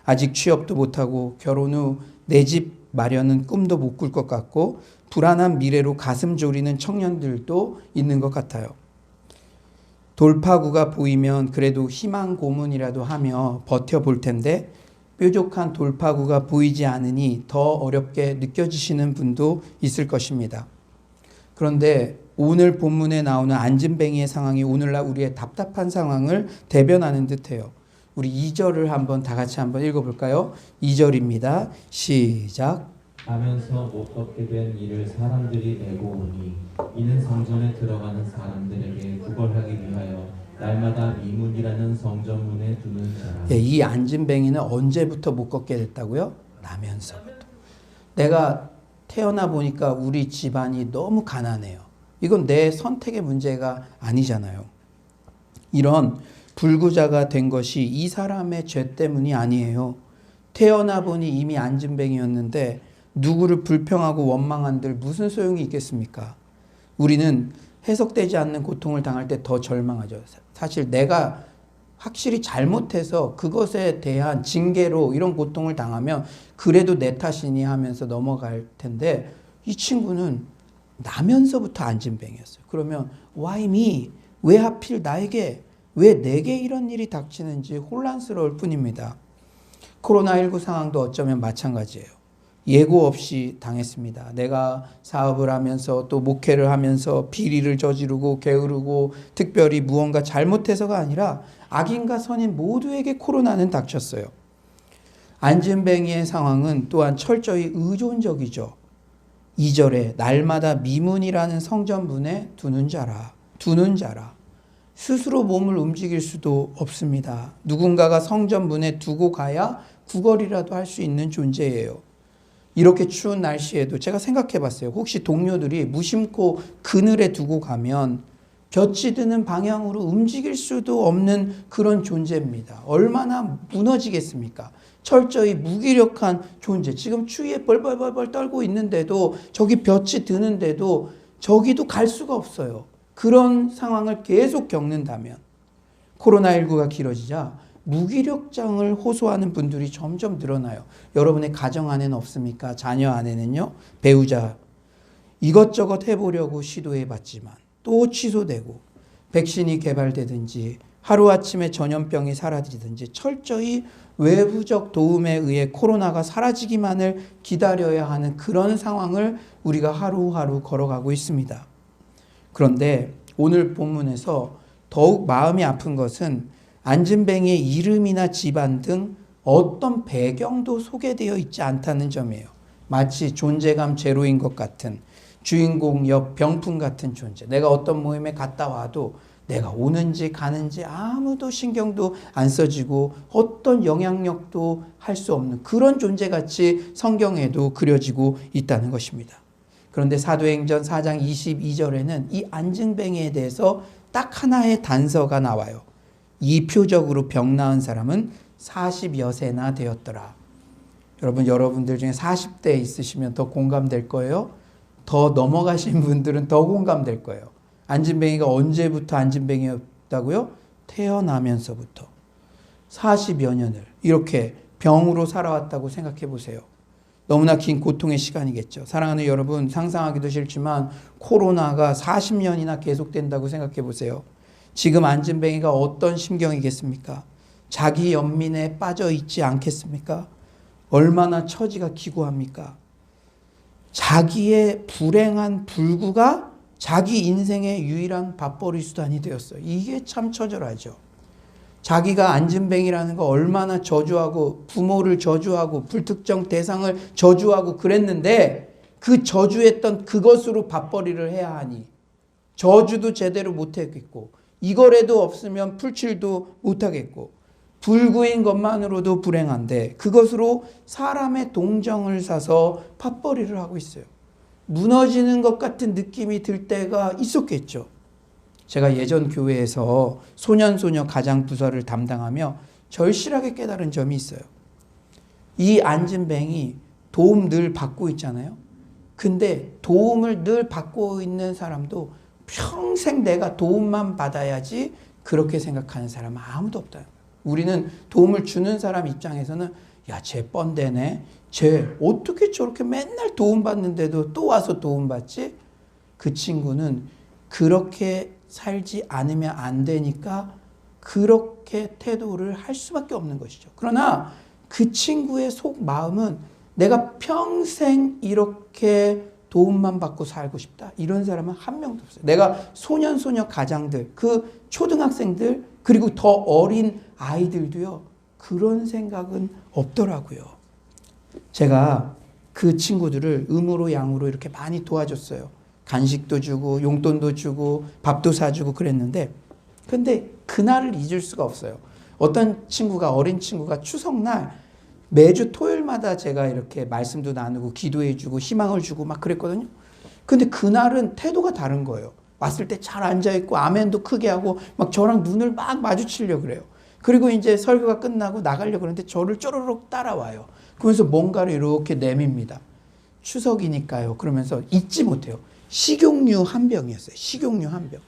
아직 취업도 못하고 결혼 후 내 집 마련은 꿈도 못 꿀 것 같고 불안한 미래로 가슴 졸이는 청년들도 있는 것 같아요. 돌파구가 보이면 그래도 희망 고문이라도 하며 버텨볼 텐데 뾰족한 돌파구가 보이지 않으니 더 어렵게 느껴지시는 분도 있을 것입니다. 그런데 오늘 본문에 나오는 안진뱅이의 상황이 오늘날 우리의 답답한 상황을 대변하는 듯해요. 우리 2절을 한번 다 같이 한번 읽어볼까요? 2절입니다. 시작. 하면서 못 걷게 된 이를 사람들이 메고 오니 이는 성전에 들어가는 사람들에게 구걸하기 위하여 날마다 미문이라는 성전문에 두는 자라. 이 안진뱅이는 언제부터 못 걷게 됐다고요? 나면서부터. 내가 태어나 보니까 우리 집안이 너무 가난해요. 이건 내 선택의 문제가 아니잖아요. 이런 불구자가 된 것이 이 사람의 죄 때문이 아니에요. 태어나 보니 이미 안진뱅이였는데 누구를 불평하고 원망한들 무슨 소용이 있겠습니까? 우리는 해석되지 않는 고통을 당할 때 더 절망하죠. 사실 내가 확실히 잘못해서 그것에 대한 징계로 이런 고통을 당하면 그래도 내 탓이니 하면서 넘어갈 텐데 이 친구는 나면서부터 안진뱅이였어요. 그러면 why me? 왜 하필 나에게? 왜 내게 이런 일이 닥치는지 혼란스러울 뿐입니다. 코로나19 상황도 어쩌면 마찬가지예요. 예고 없이 당했습니다. 내가 사업을 하면서 또 목회를 하면서 비리를 저지르고 게으르고 특별히 무언가 잘못해서가 아니라 악인과 선인 모두에게 코로나는 닥쳤어요. 안진뱅이의 상황은 또한 철저히 의존적이죠. 2절에 날마다 미문이라는 성전문에 두는 자라. 스스로 몸을 움직일 수도 없습니다. 누군가가 성전문에 두고 가야 구걸이라도 할 수 있는 존재예요. 이렇게 추운 날씨에도 제가 생각해 봤어요. 혹시 동료들이 무심코 그늘에 두고 가면 볕이 드는 방향으로 움직일 수도 없는 그런 존재입니다. 얼마나 무너지겠습니까? 철저히 무기력한 존재. 지금 추위에 벌벌벌 떨고 있는데도 저기 볕이 드는데도 저기도 갈 수가 없어요. 그런 상황을 계속 겪는다면 코로나19가 길어지자 무기력장을 호소하는 분들이 점점 늘어나요. 여러분의 가정 안에는 없습니까? 자녀 안에는요? 배우자 이것저것 해보려고 시도해봤지만 또 취소되고 백신이 개발되든지 하루아침에 전염병이 사라지든지 철저히 외부적 도움에 의해 코로나가 사라지기만을 기다려야 하는 그런 상황을 우리가 하루하루 걸어가고 있습니다. 그런데 오늘 본문에서 더욱 마음이 아픈 것은 안진뱅이의 이름이나 집안 등 어떤 배경도 소개되어 있지 않다는 점이에요. 마치 존재감 제로인 것 같은 주인공 옆 병풍 같은 존재. 내가 어떤 모임에 갔다 와도 내가 오는지 가는지 아무도 신경도 안 써지고 어떤 영향력도 할 수 없는 그런 존재같이 성경에도 그려지고 있다는 것입니다. 그런데 사도행전 4장 22절에는 이 안진뱅이에 대해서 딱 하나의 단서가 나와요. 이 표적으로 병 나은 사람은 40여세나 되었더라. 여러분들 중에 40대 있으시면 더 공감될 거예요. 더 넘어가신 분들은 더 공감될 거예요. 안진뱅이가 언제부터 안진뱅이였다고요? 태어나면서부터 40여 년을 이렇게 병으로 살아왔다고 생각해 보세요. 너무나 긴 고통의 시간이겠죠. 사랑하는 여러분, 상상하기도 싫지만 코로나가 40년이나 계속된다고 생각해 보세요. 지금 안진뱅이가 어떤 심경이겠습니까? 자기 연민에 빠져 있지 않겠습니까? 얼마나 처지가 기고합니까? 자기의 불행한 불구가 자기 인생의 유일한 밥벌이 수단이 되었어요. 이게 참 처절하죠. 자기가 안진뱅이라는 거 얼마나 저주하고 부모를 저주하고 불특정 대상을 저주하고 그랬는데 그 저주했던 그것으로 밥벌이를 해야 하니 저주도 제대로 못하겠고 이거라도 없으면 풀칠도 못하겠고 불구인 것만으로도 불행한데 그것으로 사람의 동정을 사서 밥벌이를 하고 있어요. 무너지는 것 같은 느낌이 들 때가 있었겠죠. 제가 예전 교회에서 소년소녀 가장 부서를 담당하며 절실하게 깨달은 점이 있어요. 이 안진뱅이 도움 늘 받고 있잖아요. 근데 도움을 늘 받고 있는 사람도 평생 내가 도움만 받아야지 그렇게 생각하는 사람은 아무도 없다. 우리는 도움을 주는 사람 입장에서는 야, 쟤 뻔대네. 쟤 어떻게 저렇게 맨날 도움받는데도 또 와서 도움받지? 그 친구는 그렇게 살지 않으면 안 되니까 그렇게 태도를 할 수밖에 없는 것이죠. 그러나 그 친구의 속 마음은 내가 평생 이렇게 도움만 받고 살고 싶다. 이런 사람은 한 명도 없어요. 내가 소년소녀 가장들, 그 초등학생들, 그리고 더 어린 아이들도요. 그런 생각은 없더라고요. 제가 그 친구들을 음으로 양으로 이렇게 많이 도와줬어요. 간식도 주고 용돈도 주고 밥도 사주고 그랬는데 근데 그날을 잊을 수가 없어요. 어떤 친구가 어린 친구가 추석날 매주 토요일마다 제가 이렇게 말씀도 나누고 기도해 주고 희망을 주고 막 그랬거든요. 근데 그날은 태도가 다른 거예요. 왔을 때 잘 앉아있고 아멘도 크게 하고 막 저랑 눈을 막 마주치려고 그래요. 그리고 이제 설교가 끝나고 나가려고 그러는데 저를 쪼르륵 따라와요. 그러면서 뭔가를 이렇게 내밉니다. 추석이니까요. 그러면서 잊지 못해요. 식용유 한 병이었어요. 식용유 한 병.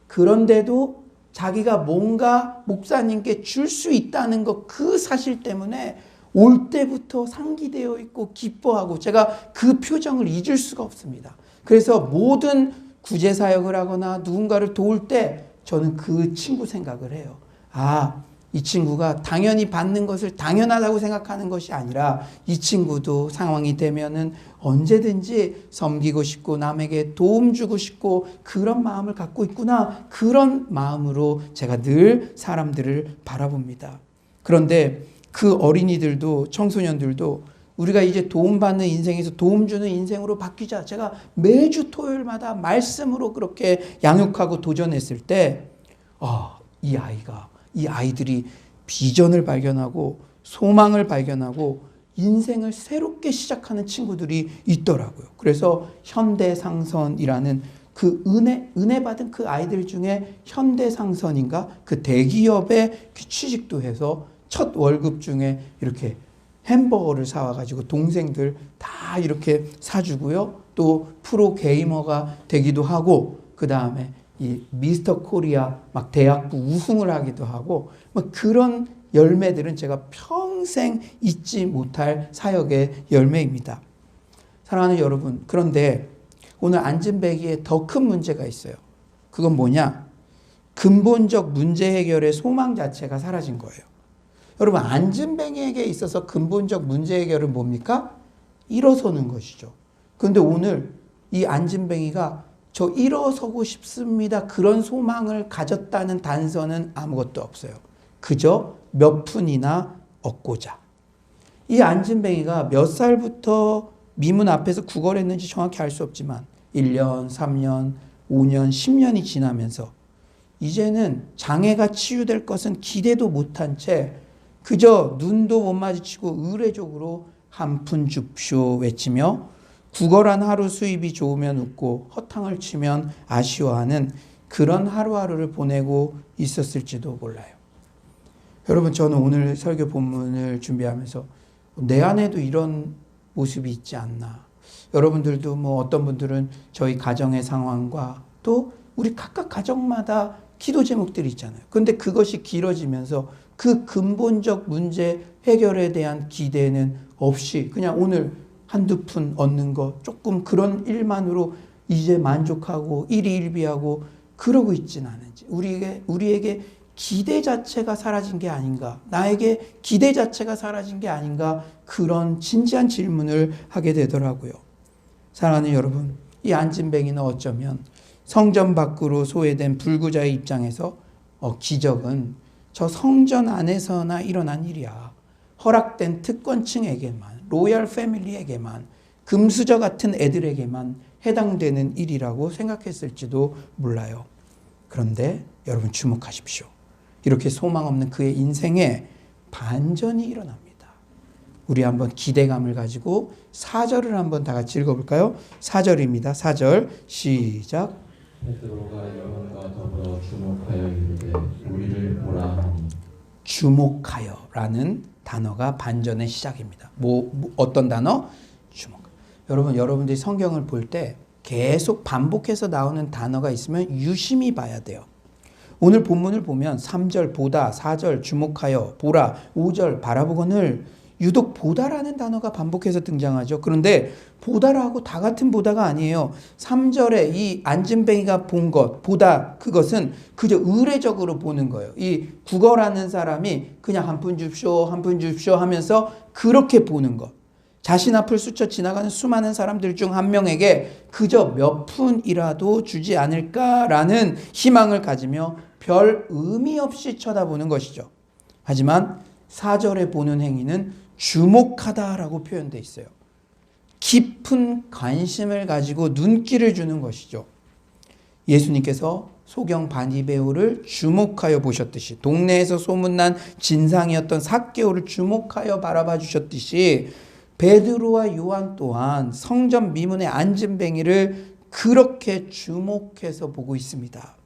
그런데도 자기가 뭔가 목사님께 줄 수 있다는 것 그 사실 때문에 올 때부터 상기되어 있고 기뻐하고 제가 그 표정을 잊을 수가 없습니다. 그래서 모든 구제사역을 하거나 누군가를 도울 때 저는 그 친구 생각을 해요. 아, 이 친구가 당연히 받는 것을 당연하다고 생각하는 것이 아니라 이 친구도 상황이 되면은 언제든지 섬기고 싶고 남에게 도움 주고 싶고 그런 마음을 갖고 있구나. 그런 마음으로 제가 늘 사람들을 바라봅니다. 그런데 그 어린이들도 청소년들도 우리가 이제 도움받는 인생에서 도움 주는 인생으로 바뀌자. 제가 매주 토요일마다 말씀으로 그렇게 양육하고 도전했을 때 이 아이들이 비전을 발견하고 소망을 발견하고 인생을 새롭게 시작하는 친구들이 있더라고요. 그래서 현대상선이라는 그 은혜 받은 그 아이들 중에 현대상선인가 그 대기업에 취직도 해서 첫 월급 중에 이렇게 햄버거를 사와가지고 동생들 다 이렇게 사주고요. 또 프로 게이머가 되기도 하고 그 다음에 이 미스터 코리아 막 대학부 우승을 하기도 하고 막 그런 열매들은 제가 평생 잊지 못할 사역의 열매입니다. 사랑하는 여러분, 그런데 오늘 안진뱅이에 더 큰 문제가 있어요. 그건 뭐냐? 근본적 문제 해결의 소망 자체가 사라진 거예요. 여러분, 안진뱅이에게 있어서 근본적 문제 해결은 뭡니까? 일어서는 것이죠. 그런데 오늘 이 안진뱅이가 저 일어서고 싶습니다. 그런 소망을 가졌다는 단서는 아무것도 없어요. 그저 몇 푼이나 얻고자. 이 안진뱅이가 몇 살부터 미문 앞에서 구걸했는지 정확히 알 수 없지만 1년, 3년, 5년, 10년이 지나면서 이제는 장애가 치유될 것은 기대도 못한 채 그저 눈도 못 마주치고 의례적으로 한 푼 줍쇼 외치며 구걸한 하루 수입이 좋으면 웃고 허탕을 치면 아쉬워하는 그런 하루하루를 보내고 있었을지도 몰라요. 여러분, 저는 오늘 설교 본문을 준비하면서 내 안에도 이런 모습이 있지 않나. 여러분들도 뭐 어떤 분들은 저희 가정의 상황과 또 우리 각각 가정마다 기도 제목들이 있잖아요. 그런데 그것이 길어지면서 그 근본적 문제 해결에 대한 기대는 없이 그냥 오늘 한두 푼 얻는 거 조금 그런 일만으로 이제 만족하고 일희일비하고 그러고 있지는 않은지 우리에게 기대 자체가 사라진 게 아닌가, 나에게 기대 자체가 사라진 게 아닌가, 그런 진지한 질문을 하게 되더라고요. 사랑하는 여러분, 이 안진뱅이는 어쩌면 성전 밖으로 소외된 불구자의 입장에서 기적은 저 성전 안에서나 일어난 일이야. 허락된 특권층에게만, 로얄 패밀리에게만, 금수저 같은 애들에게만 해당되는 일이라고 생각했을지도 몰라요. 그런데 여러분 주목하십시오. 이렇게 소망 없는 그의 인생에 반전이 일어납니다. 우리 한번 기대감을 가지고 4절을 한번 다 같이 읽어볼까요? 4절입니다. 4절 시작. 베드로가 여러분과 더불어 주목하여 이르되 우리를 보라 하니. 주목하여라는 단어가 반전의 시작입니다. 어떤 단어? 주목. 여러분들이 성경을 볼 때 계속 반복해서 나오는 단어가 있으면 유심히 봐야 돼요. 오늘 본문을 보면 3절 보다, 4절 주목하여, 보라, 5절 바라보거늘 유독 보다라는 단어가 반복해서 등장하죠. 그런데 보다라고 다 같은 보다가 아니에요. 3절에 이 안진뱅이가 본 것, 보다, 그것은 그저 의례적으로 보는 거예요. 이 국어라는 사람이 그냥 한 푼 줍쇼, 한 푼 줍쇼 하면서 그렇게 보는 것. 자신 앞을 스쳐 지나가는 수많은 사람들 중 한 명에게 그저 몇 푼이라도 주지 않을까라는 희망을 가지며 별 의미 없이 쳐다보는 것이죠. 하지만 4절에 보는 행위는 주목하다라고 표현되어 있어요. 깊은 관심을 가지고 눈길을 주는 것이죠. 예수님께서 소경 바니베오를 주목하여 보셨듯이, 동네에서 소문난 진상이었던 삭개오를 주목하여 바라봐 주셨듯이, 베드로와 요한 또한 성전 미문의 안진뱅이를 그렇게 주목해서 보고 있습니다.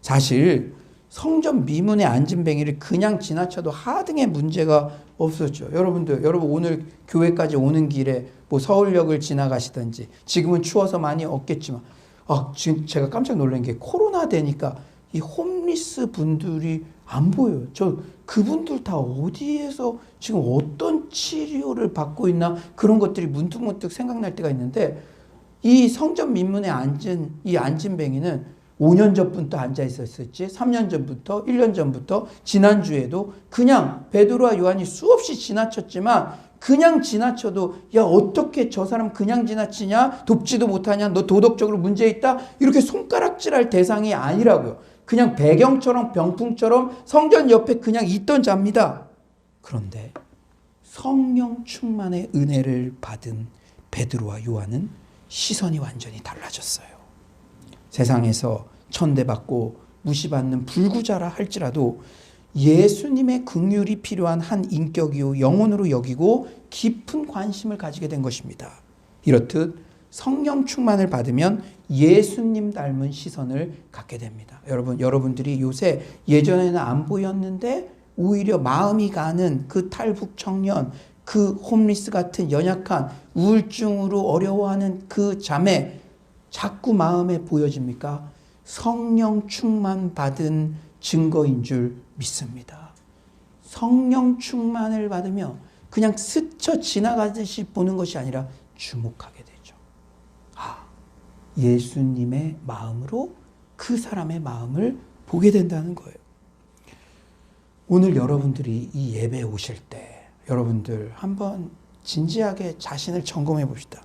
사실 성전 미문의 안진뱅이를 그냥 지나쳐도 하등의 문제가 없었죠. 여러분 오늘 교회까지 오는 길에 뭐 서울역을 지나가시든지, 지금은 추워서 많이 없겠지만 지금 제가 깜짝 놀란 게 코로나 되니까 이 홈리스 분들이 안 보여요. 그분들 다 어디에서 지금 어떤 치료를 받고 있나, 그런 것들이 문득문득 생각날 때가 있는데, 이 성전 민문에 앉은 이 안진뱅이는 5년 전부터 앉아 있었을지, 3년 전부터, 1년 전부터, 지난주에도 그냥 베드로와 요한이 수없이 지나쳤지만, 그냥 지나쳐도 야 어떻게 저 사람 그냥 지나치냐, 돕지도 못하냐, 너 도덕적으로 문제 있다, 이렇게 손가락질할 대상이 아니라고요. 그냥 배경처럼 병풍처럼 성전 옆에 그냥 있던 자입니다. 그런데 성령 충만의 은혜를 받은 베드로와 요한은 시선이 완전히 달라졌어요. 세상에서 천대받고 무시받는 불구자라 할지라도 예수님의 긍휼이 필요한 한 인격이요 영혼으로 여기고 깊은 관심을 가지게 된 것입니다. 이렇듯 성령 충만을 받으면 예수님 닮은 시선을 갖게 됩니다. 여러분들이 요새 예전에는 안 보였는데 오히려 마음이 가는 그 탈북 청년, 그 홈리스 같은 연약한 우울증으로 어려워하는 그 자매, 자꾸 마음에 보여집니까? 성령 충만 받은 증거인 줄 믿습니다. 성령 충만을 받으며 그냥 스쳐 지나가듯이 보는 것이 아니라 주목하게 되죠. 예수님의 마음으로 그 사람의 마음을 보게 된다는 거예요. 오늘 여러분들이 이 예배에 오실 때 여러분들 한번 진지하게 자신을 점검해 봅시다.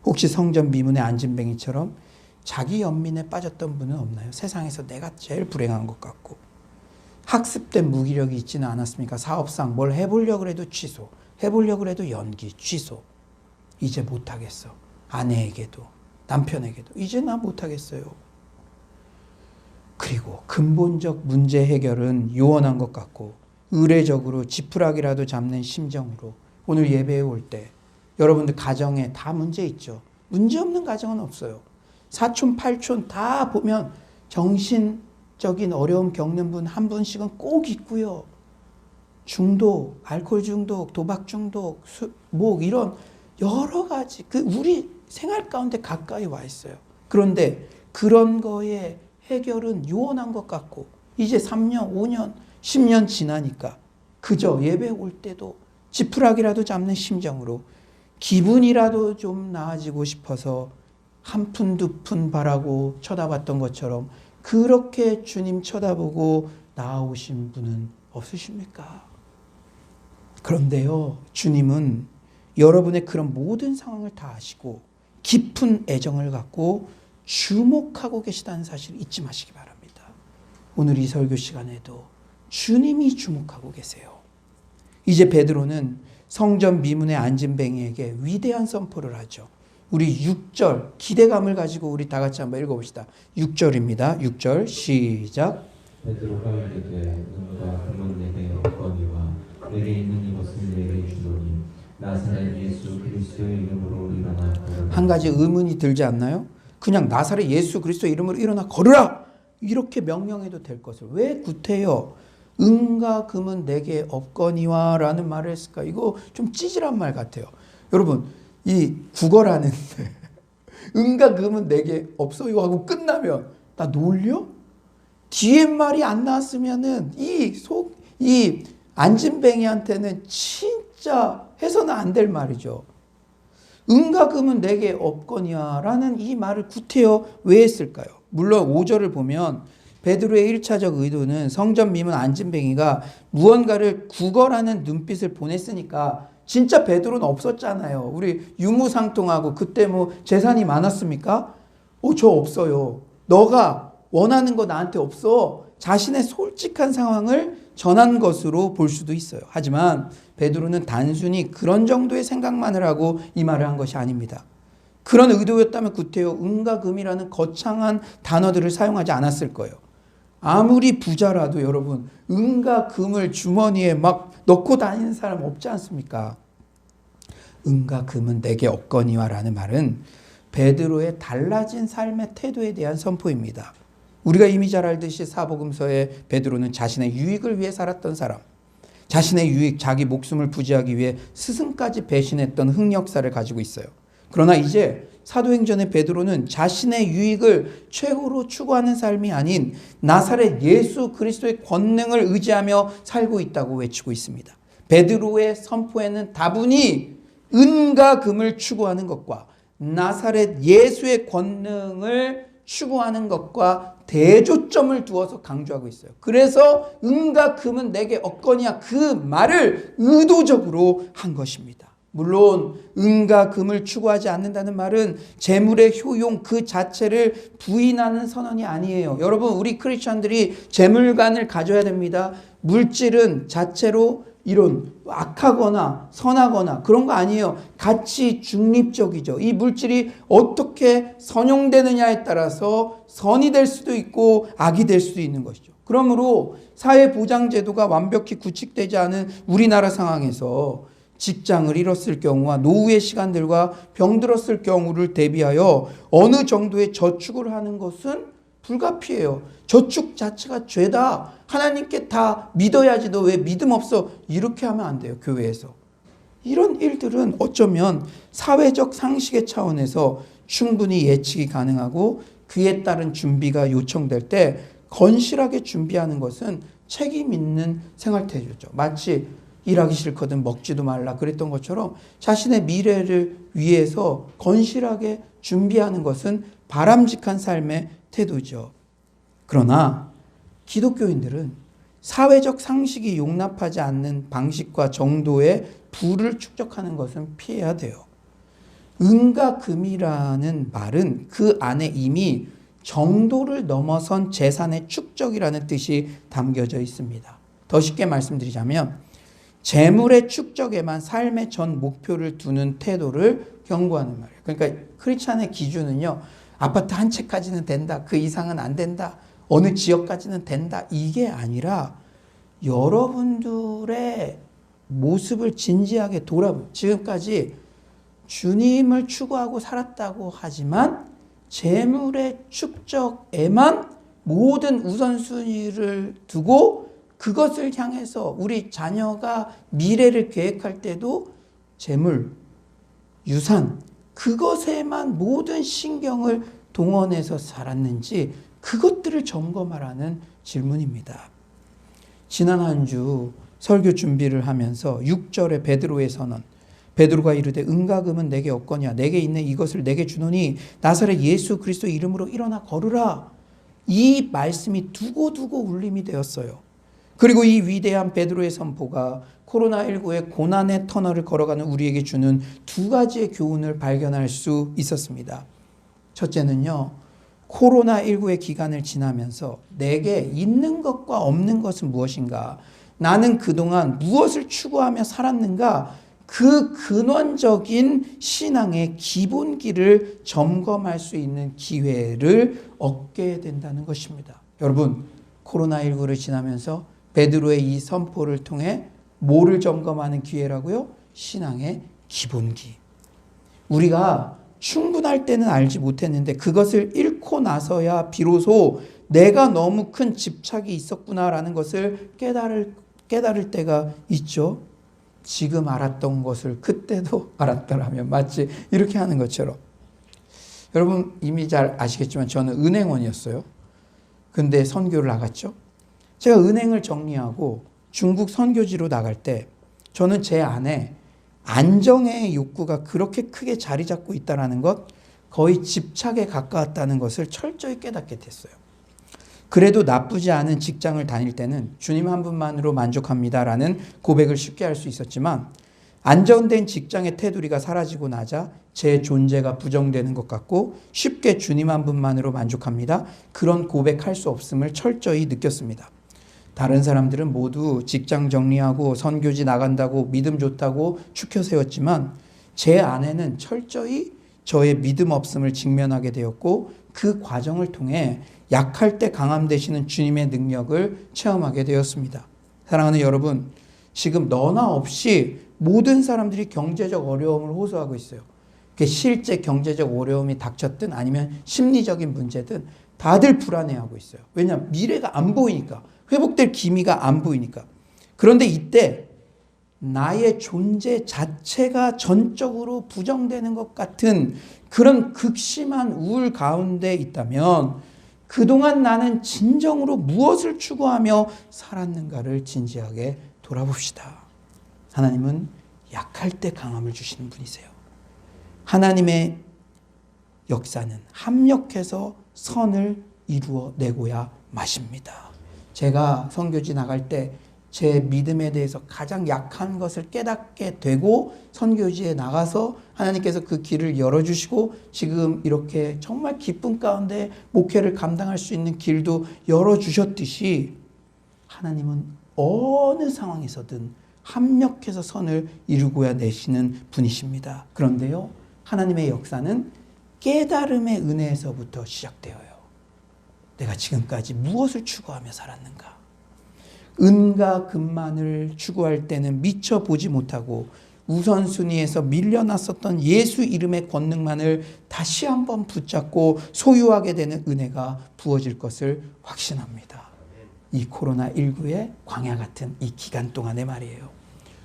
혹시 성전 미문의 안진뱅이처럼 자기 연민에 빠졌던 분은 없나요? 세상에서 내가 제일 불행한 것 같고, 학습된 무기력이 있지는 않았습니까? 사업상 뭘 해보려고 해도 취소, 해보려고 해도 연기, 취소. 이제 못하겠어. 아내에게도 남편에게도 이제 나 못하겠어요. 그리고 근본적 문제 해결은 요원한 것 같고 의례적으로 지푸라기라도 잡는 심정으로 오늘 예배에 올 때 여러분들 가정에 다 문제 있죠. 문제 없는 가정은 없어요. 사촌, 팔촌 다 보면 정신적인 어려움 겪는 분 한 분씩은 꼭 있고요. 중독, 알코올 중독, 도박 중독, 이런 여러 가지 우리 생활 가운데 가까이 와 있어요. 그런데 그런 거에 해결은 요원한 것 같고 이제 3년, 5년, 10년 지나니까 그저 예배 올 때도 지푸라기라도 잡는 심정으로 기분이라도 좀 나아지고 싶어서 한 푼, 두 푼 바라고 쳐다봤던 것처럼 그렇게 주님 쳐다보고 나아오신 분은 없으십니까? 그런데요, 주님은 여러분의 그런 모든 상황을 다 아시고 깊은 애정을 갖고 주목하고 계시다는 사실을 잊지 마시기 바랍니다. 오늘 이 설교 시간에도 주님이 주목하고 계세요. 이제 베드로는 성전 미문에 앉은 뱅이에게 위대한 선포를 하죠. 우리 6절 기대감을 가지고 우리 다 같이 한번 읽어봅시다. 6절입니다. 6절 시작. 베드로가 이르되 너가 금은 내게 없거니와 내게 있는 이것을 내게 주노니 나사렛 예수 그리스도의 이름으로 일어나 걸으라. 한 가지 의문이 들지 않나요? 그냥 나사렛 예수 그리스도 이름으로 일어나 걸으라 이렇게 명령해도 될 것을 왜 구태여 은과 금은 내게 없거니와 라는 말을 했을까? 이거 좀 찌질한 말 같아요. 여러분 이 국어라는데 은과 금은 내게 없어요 하고 끝나면 나 놀려? 뒤에 말이 안 나왔으면은 이 안진뱅이한테는 진짜 해서는 안 될 말이죠. 은과 금은 내게 없거니와 라는 이 말을 구태여 왜 했을까요? 물론 5절을 보면 베드로의 1차적 의도는 성전 미문 안진뱅이가 무언가를 구걸하는 눈빛을 보냈으니까 진짜 베드로는 없었잖아요. 우리 유무상통하고 그때 뭐 재산이 많았습니까? 저 없어요. 너가 원하는 거 나한테 없어. 자신의 솔직한 상황을 전한 것으로 볼 수도 있어요. 하지만 베드로는 단순히 그런 정도의 생각만을 하고 이 말을 한 것이 아닙니다. 그런 의도였다면 구태여 은과 금이라는 거창한 단어들을 사용하지 않았을 거예요. 아무리 부자라도 여러분 은과 금을 주머니에 막 넣고 다니는 사람 없지 않습니까? 은과 금은 내게 없거니와 라는 말은 베드로의 달라진 삶의 태도에 대한 선포입니다. 우리가 이미 잘 알듯이 사복음서에 베드로는 자신의 유익을 위해 살았던 사람, 자신의 유익, 자기 목숨을 부지하기 위해 스승까지 배신했던 흑역사를 가지고 있어요. 그러나 이제 사도행전의 베드로는 자신의 유익을 최고로 추구하는 삶이 아닌 나사렛 예수 그리스도의 권능을 의지하며 살고 있다고 외치고 있습니다. 베드로의 선포에는 다분히 은과 금을 추구하는 것과 나사렛 예수의 권능을 추구하는 것과 대조점을 두어서 강조하고 있어요. 그래서 은과 금은 내게 없거니와 그 말을 의도적으로 한 것입니다. 물론 은과 금을 추구하지 않는다는 말은 재물의 효용 그 자체를 부인하는 선언이 아니에요. 여러분 우리 크리스천들이 재물관을 가져야 됩니다. 물질은 자체로 이런 악하거나 선하거나 그런 거 아니에요. 가치 중립적이죠. 이 물질이 어떻게 선용되느냐에 따라서 선이 될 수도 있고 악이 될 수도 있는 것이죠. 그러므로 사회보장제도가 완벽히 구축되지 않은 우리나라 상황에서 직장을 잃었을 경우와 노후의 시간들과 병들었을 경우를 대비하여 어느 정도의 저축을 하는 것은 불가피해요. 저축 자체가 죄다. 하나님께 다 믿어야지. 너 왜 믿음 없어? 이렇게 하면 안 돼요. 교회에서. 이런 일들은 어쩌면 사회적 상식의 차원에서 충분히 예측이 가능하고 그에 따른 준비가 요청될 때 건실하게 준비하는 것은 책임 있는 생활태도죠. 마치 일하기 싫거든 먹지도 말라 그랬던 것처럼 자신의 미래를 위해서 건실하게 준비하는 것은 바람직한 삶의 태도죠. 그러나 기독교인들은 사회적 상식이 용납하지 않는 방식과 정도의 부를 축적하는 것은 피해야 돼요. 은과 금이라는 말은 그 안에 이미 정도를 넘어선 재산의 축적이라는 뜻이 담겨져 있습니다. 더 쉽게 말씀드리자면 재물의 축적에만 삶의 전 목표를 두는 태도를 경고하는 말이에요. 그러니까 크리스찬의 기준은요. 아파트 한 채까지는 된다. 그 이상은 안 된다. 어느 지역까지는 된다. 이게 아니라 여러분들의 모습을 진지하게 돌아보고 지금까지 주님을 추구하고 살았다고 하지만 재물의 축적에만 모든 우선순위를 두고 그것을 향해서 우리 자녀가 미래를 계획할 때도 재물, 유산 그것에만 모든 신경을 동원해서 살았는지 그것들을 점검하라는 질문입니다. 지난 한 주 설교 준비를 하면서 6절의 베드로의 선언 베드로가 이르되 은과 금은 내게 없거냐 내게 있는 이것을 내게 주노니 나사렛 예수 그리스도 이름으로 일어나 걸으라 이 말씀이 두고두고 울림이 되었어요. 그리고 이 위대한 베드로의 선포가 코로나19의 고난의 터널을 걸어가는 우리에게 주는 두 가지의 교훈을 발견할 수 있었습니다. 첫째는요, 코로나19의 기간을 지나면서 내게 있는 것과 없는 것은 무엇인가? 나는 그동안 무엇을 추구하며 살았는가? 그 근원적인 신앙의 기본기를 점검할 수 있는 기회를 얻게 된다는 것입니다. 여러분, 코로나19를 지나면서 베드로의 이 선포를 통해 뭐를 점검하는 기회라고요? 신앙의 기본기. 우리가 충분할 때는 알지 못했는데 그것을 잃고 나서야 비로소 내가 너무 큰 집착이 있었구나라는 것을 깨달을 때가 있죠. 지금 알았던 것을 그때도 알았더라면, 마치 이렇게 하는 것처럼. 여러분 이미 잘 아시겠지만 저는 은행원이었어요. 근데 선교를 나갔죠. 제가 은행을 정리하고 중국 선교지로 나갈 때 저는 제 안에 안정의 욕구가 그렇게 크게 자리 잡고 있다는 것, 거의 집착에 가까웠다는 것을 철저히 깨닫게 됐어요. 그래도 나쁘지 않은 직장을 다닐 때는 주님 한 분만으로 만족합니다라는 고백을 쉽게 할 수 있었지만, 안정된 직장의 테두리가 사라지고 나자 제 존재가 부정되는 것 같고 쉽게 주님 한 분만으로 만족합니다, 그런 고백할 수 없음을 철저히 느꼈습니다. 다른 사람들은 모두 직장 정리하고 선교지 나간다고 믿음 좋다고 추켜 세웠지만 제 안에는 철저히 저의 믿음 없음을 직면하게 되었고, 그 과정을 통해 약할 때 강함 되시는 주님의 능력을 체험하게 되었습니다. 사랑하는 여러분, 지금 너나 없이 모든 사람들이 경제적 어려움을 호소하고 있어요. 실제 경제적 어려움이 닥쳤든 아니면 심리적인 문제든 다들 불안해하고 있어요. 왜냐하면 미래가 안 보이니까, 회복될 기미가 안 보이니까. 그런데 이때 나의 존재 자체가 전적으로 부정되는 것 같은 그런 극심한 우울 가운데 있다면 그동안 나는 진정으로 무엇을 추구하며 살았는가를 진지하게 돌아봅시다. 하나님은 약할 때 강함을 주시는 분이세요. 하나님의 역사는 합력해서 선을 이루어내고야 마십니다. 제가 선교지 나갈 때 제 믿음에 대해서 가장 약한 것을 깨닫게 되고 선교지에 나가서 하나님께서 그 길을 열어주시고 지금 이렇게 정말 기쁨 가운데 목회를 감당할 수 있는 길도 열어주셨듯이, 하나님은 어느 상황에서든 합력해서 선을 이루고야 내시는 분이십니다. 그런데요, 하나님의 역사는 깨달음의 은혜에서부터 시작되어요. 내가 지금까지 무엇을 추구하며 살았는가? 은과 금만을 추구할 때는 미처 보지 못하고 우선순위에서 밀려났었던 예수 이름의 권능만을 다시 한번 붙잡고 소유하게 되는 은혜가 부어질 것을 확신합니다. 이 코로나19의 광야 같은 이 기간 동안의 말이에요.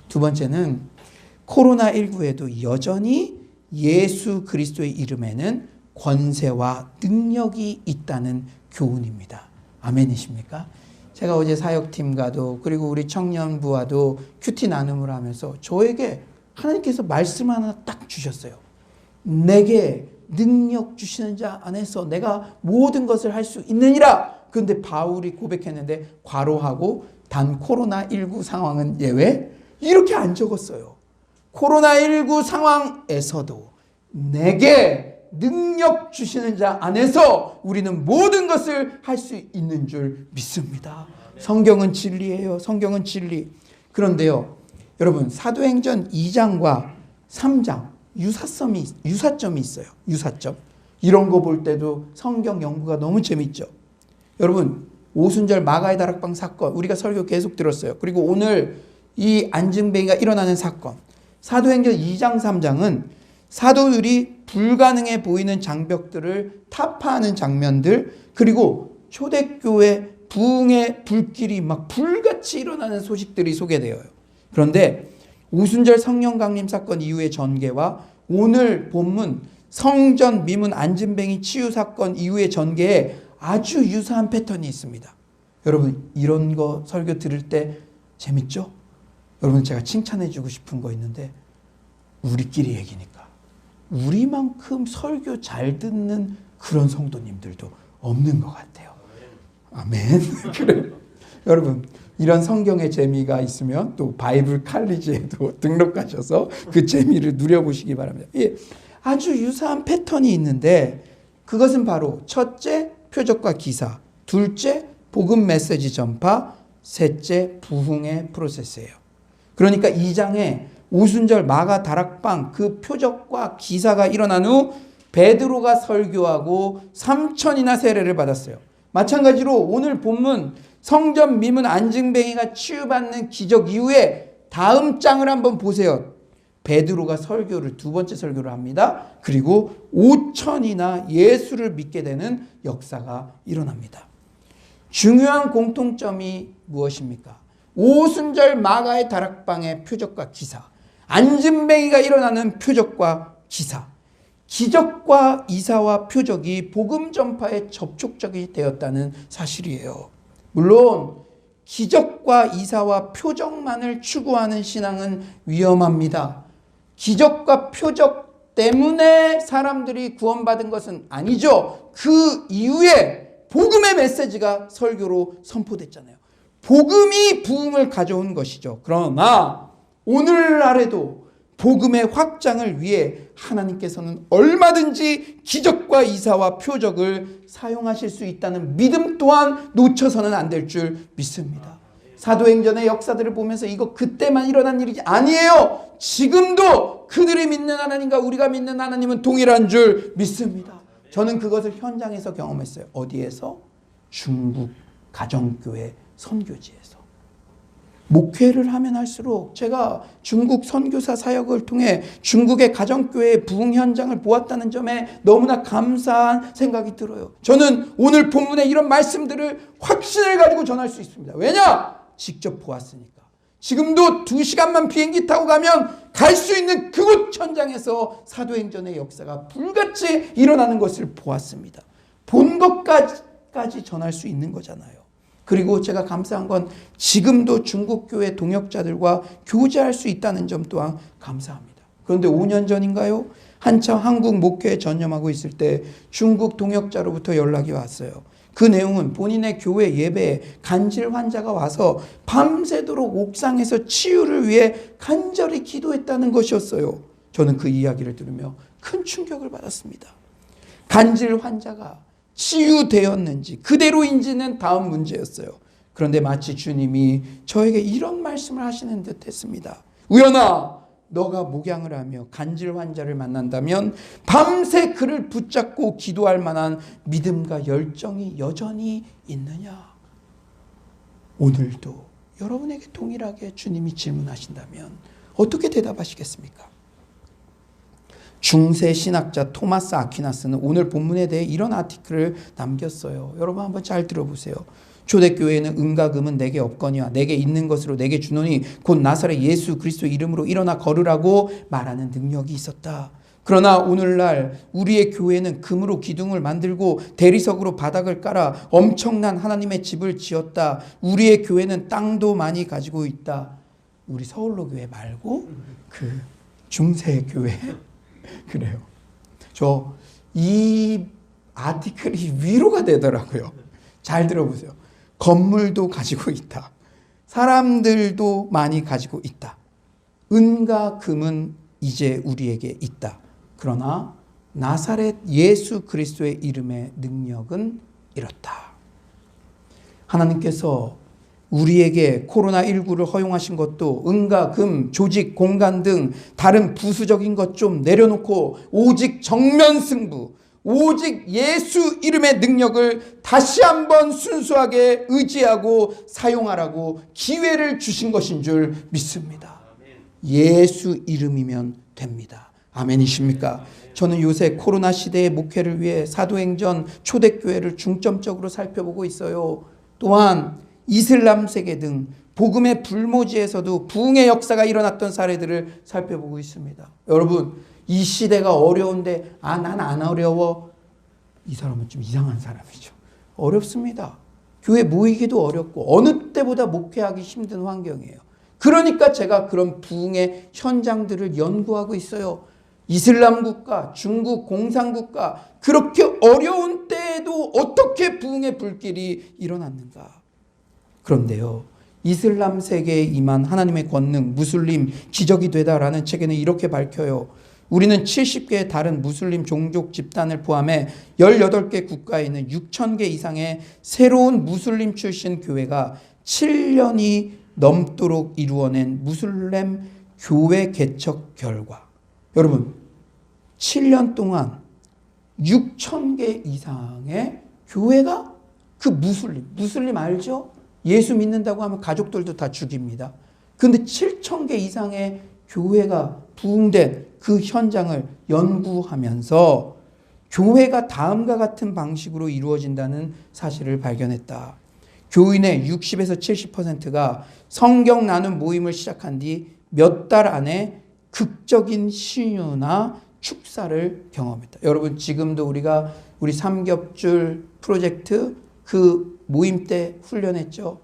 두 번째는 코로나19에도 여전히 예수 그리스도의 이름에는 권세와 능력이 있다는 교훈입니다. 아멘이십니까? 제가 어제 사역팀과도 그리고 우리 청년부와도 큐티 나눔을 하면서 저에게 하나님께서 말씀 하나 딱 주셨어요. 내게 능력 주시는 자 안에서 내가 모든 것을 할 수 있느니라. 그런데 바울이 고백했는데 괄호하고 단 코로나19 상황은 예외, 이렇게 안 적었어요. 코로나19 상황에서도 내게 능력 주시는 자 안에서 우리는 모든 것을 할 수 있는 줄 믿습니다. 성경은 진리예요. 성경은 진리. 그런데요, 여러분, 사도행전 2장과 3장 유사점이 있어요. 유사점. 이런 거 볼 때도 성경 연구가 너무 재밌죠. 여러분, 오순절 마가의 다락방 사건 우리가 설교 계속 들었어요. 그리고 오늘 이 안증뱅이가 일어나는 사건, 사도행전 2장 3장은 사도들이 불가능해 보이는 장벽들을 타파하는 장면들, 그리고 초대교회 부흥의 불길이 막 불같이 일어나는 소식들이 소개되어요. 그런데 오순절 성령 강림 사건 이후의 전개와 오늘 본문 성전 미문 안진뱅이 치유 사건 이후의 전개에 아주 유사한 패턴이 있습니다. 여러분, 이런 거 설교 들을 때 재밌죠? 여러분, 제가 칭찬해 주고 싶은 거 있는데, 우리끼리 얘기니까 우리만큼 설교 잘 듣는 그런 성도님들도 없는 것 같아요. 아멘. 그래. 여러분, 이런 성경의 재미가 있으면 또 바이블 칼리지에도 등록하셔서 그 재미를 누려보시기 바랍니다. 예, 아주 유사한 패턴이 있는데 그것은 바로 첫째, 표적과 기사, 둘째, 복음 메시지 전파, 셋째, 부흥의 프로세스예요. 그러니까 2장에 오순절 마가 다락방 그 표적과 기사가 일어난 후 베드로가 설교하고 3,000이나 세례를 받았어요. 마찬가지로 오늘 본문 성전 미문 안증뱅이가 치유받는 기적 이후에 다음 장을 한번 보세요. 베드로가 설교를 두 번째 설교를 합니다. 그리고 5,000이나 예수를 믿게 되는 역사가 일어납니다. 중요한 공통점이 무엇입니까? 오순절 마가의 다락방의 표적과 기사, 안진뱅이가 일어나는 표적과 기사, 기적과 이사와 표적이 복음 전파에 접촉적이 되었다는 사실이에요. 물론 기적과 이사와 표적만을 추구하는 신앙은 위험합니다. 기적과 표적 때문에 사람들이 구원받은 것은 아니죠. 그 이후에 복음의 메시지가 설교로 선포됐잖아요. 복음이 부흥을 가져온 것이죠. 그러나 오늘날에도 복음의 확장을 위해 하나님께서는 얼마든지 기적과 이사와 표적을 사용하실 수 있다는 믿음 또한 놓쳐서는 안 될 줄 믿습니다. 사도행전의 역사들을 보면서 이거 그때만 일어난 일이 아니에요. 지금도 그들이 믿는 하나님과 우리가 믿는 하나님은 동일한 줄 믿습니다. 저는 그것을 현장에서 경험했어요. 어디에서? 중국 가정교회 선교지에서. 목회를 하면 할수록 제가 중국 선교사 사역을 통해 중국의 가정교회의 부흥 현장을 보았다는 점에 너무나 감사한 생각이 들어요. 저는 오늘 본문의 이런 말씀들을 확신을 가지고 전할 수 있습니다. 왜냐? 직접 보았으니까. 지금도 2시간만 비행기 타고 가면 갈 수 있는 그곳 현장에서 사도행전의 역사가 불같이 일어나는 것을 보았습니다. 본 것까지 전할 수 있는 거잖아요. 그리고 제가 감사한 건 지금도 중국교회 동역자들과 교제할 수 있다는 점 또한 감사합니다. 그런데 5년 전인가요? 한참 한국 목회에 전념하고 있을 때 중국 동역자로부터 연락이 왔어요. 그 내용은 본인의 교회 예배에 간질 환자가 와서 밤새도록 옥상에서 치유를 위해 간절히 기도했다는 것이었어요. 저는 그 이야기를 들으며 큰 충격을 받았습니다. 간질 환자가 치유되었는지 그대로인지는 다음 문제였어요. 그런데 마치 주님이 저에게 이런 말씀을 하시는 듯 했습니다. 우연아, 너가 목양을 하며 간질 환자를 만난다면 밤새 그를 붙잡고 기도할 만한 믿음과 열정이 여전히 있느냐? 오늘도 여러분에게 동일하게 주님이 질문하신다면 어떻게 대답하시겠습니까? 중세 신학자 토마스 아퀴나스는 오늘 본문에 대해 이런 아티클을 남겼어요. 여러분 한번 잘 들어보세요. 초대교회는 은과 금은 내게 없거니와 내게 있는 것으로 내게 주노니 곧 나사렛 예수 그리스도 이름으로 일어나 걸으라고 말하는 능력이 있었다. 그러나 오늘날 우리의 교회는 금으로 기둥을 만들고 대리석으로 바닥을 깔아 엄청난 하나님의 집을 지었다. 우리의 교회는 땅도 많이 가지고 있다. 우리 서울로 교회 말고 그 중세 교회 그래요. 저 이 아티클이 위로가 되더라고요. 잘 들어보세요. 건물도 가지고 있다. 사람들도 많이 가지고 있다. 은과 금은 이제 우리에게 있다. 그러나 나사렛 예수 그리스도의 이름의 능력은 이렇다. 하나님께서 우리에게 코로나19를 허용하신 것도 은과 금, 조직, 공간 등 다른 부수적인 것 좀 내려놓고 오직 정면 승부, 오직 예수 이름의 능력을 다시 한번 순수하게 의지하고 사용하라고 기회를 주신 것인 줄 믿습니다. 예수 이름이면 됩니다. 아멘이십니까? 저는 요새 코로나 시대의 목회를 위해 사도행전 초대교회를 중점적으로 살펴보고 있어요. 또한 이슬람 세계 등 복음의 불모지에서도 부흥의 역사가 일어났던 사례들을 살펴보고 있습니다. 여러분, 이 시대가 어려운데 난 안 어려워. 이 사람은 좀 이상한 사람이죠. 어렵습니다. 교회 모이기도 어렵고 어느 때보다 목회하기 힘든 환경이에요. 그러니까 제가 그런 부흥의 현장들을 연구하고 있어요. 이슬람 국가, 중국 공산국가, 그렇게 어려운 때에도 어떻게 부흥의 불길이 일어났는가. 그런데요, 이슬람 세계에 임한 하나님의 권능, 무슬림 기적이 되다라는 책에는 이렇게 밝혀요. 우리는 70개의 다른 무슬림 종족 집단을 포함해 18개 국가에 있는 6,000개 이상의 새로운 무슬림 출신 교회가 7년이 넘도록 이루어낸 무슬림 교회 개척 결과, 여러분 7년 동안 6,000개 이상의 교회가 그 무슬림 알죠? 예수 믿는다고 하면 가족들도 다 죽입니다. 그런데 7,000개 이상의 교회가 부흥된 그 현장을 연구하면서 교회가 다음과 같은 방식으로 이루어진다는 사실을 발견했다. 교인의 60에서 70%가 성경 나눔 모임을 시작한 뒤 몇 달 안에 극적인 신유나 축사를 경험했다. 여러분 지금도 우리가 우리 삼겹줄 프로젝트 그 모임 때 훈련했죠.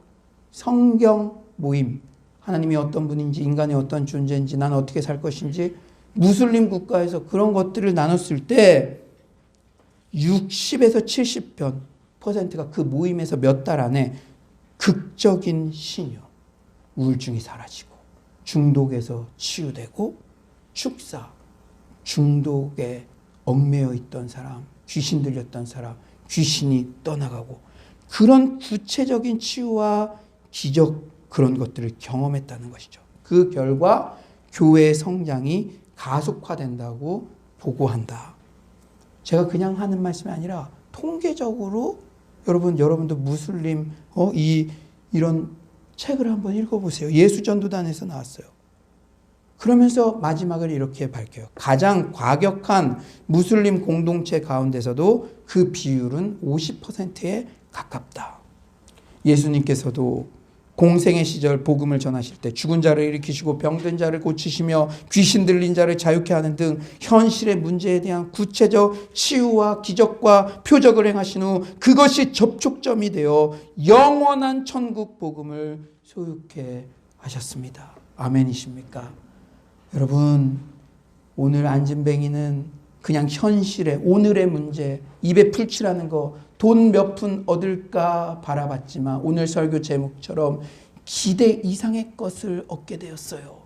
성경 모임. 하나님이 어떤 분인지, 인간이 어떤 존재인지, 난 어떻게 살 것인지, 무슬림 국가에서 그런 것들을 나눴을 때 60에서 70%가 그 모임에서 몇 달 안에 극적인 신유, 우울증이 사라지고 중독에서 치유되고 축사, 중독에 얽매여 있던 사람, 귀신 들렸던 사람, 귀신이 떠나가고 그런 구체적인 치유와 기적 그런 것들을 경험했다는 것이죠. 그 결과 교회의 성장이 가속화된다고 보고한다. 제가 그냥 하는 말씀이 아니라 통계적으로 여러분도 무슬림 이런 책을 한번 읽어보세요. 예수전도단에서 나왔어요. 그러면서 마지막을 이렇게 밝혀요. 가장 과격한 무슬림 공동체 가운데서도 그 비율은 50%에 가깝다. 예수님께서도 공생의 시절 복음을 전하실 때 죽은 자를 일으키시고 병든 자를 고치시며 귀신 들린 자를 자유케 하는 등 현실의 문제에 대한 구체적 치유와 기적과 표적을 행하신 후 그것이 접촉점이 되어 영원한 천국 복음을 소유케 하셨습니다. 아멘이십니까? 여러분 오늘 안진뱅이는 그냥 현실의 오늘의 문제 입에 풀칠하는 거 돈 몇 푼 얻을까 바라봤지만 오늘 설교 제목처럼 기대 이상의 것을 얻게 되었어요.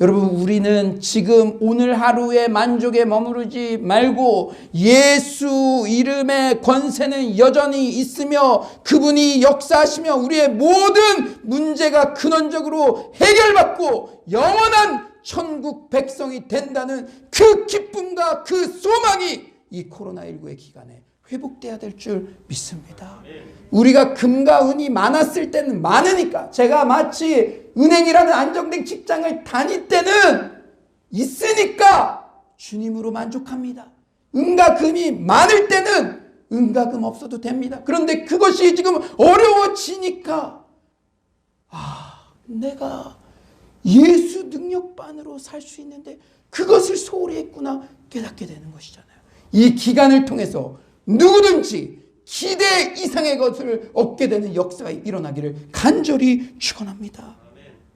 여러분 우리는 지금 오늘 하루의 만족에 머무르지 말고 예수 이름의 권세는 여전히 있으며 그분이 역사하시며 우리의 모든 문제가 근원적으로 해결받고 영원한 천국 백성이 된다는 그 기쁨과 그 소망이 이 코로나19의 기간에 회복돼야 될 줄 믿습니다. 우리가 금과 은이 많았을 때는 많으니까 제가 마치 은행이라는 안정된 직장을 다닐 때는 있으니까 주님으로 만족합니다. 은과 금이 많을 때는 은과 금 없어도 됩니다. 그런데 그것이 지금 어려워지니까 내가 예수 능력반으로 살 수 있는데 그것을 소홀히 했구나 깨닫게 되는 것이잖아요. 이 기간을 통해서 누구든지 기대 이상의 것을 얻게 되는 역사가 일어나기를 간절히 축원합니다.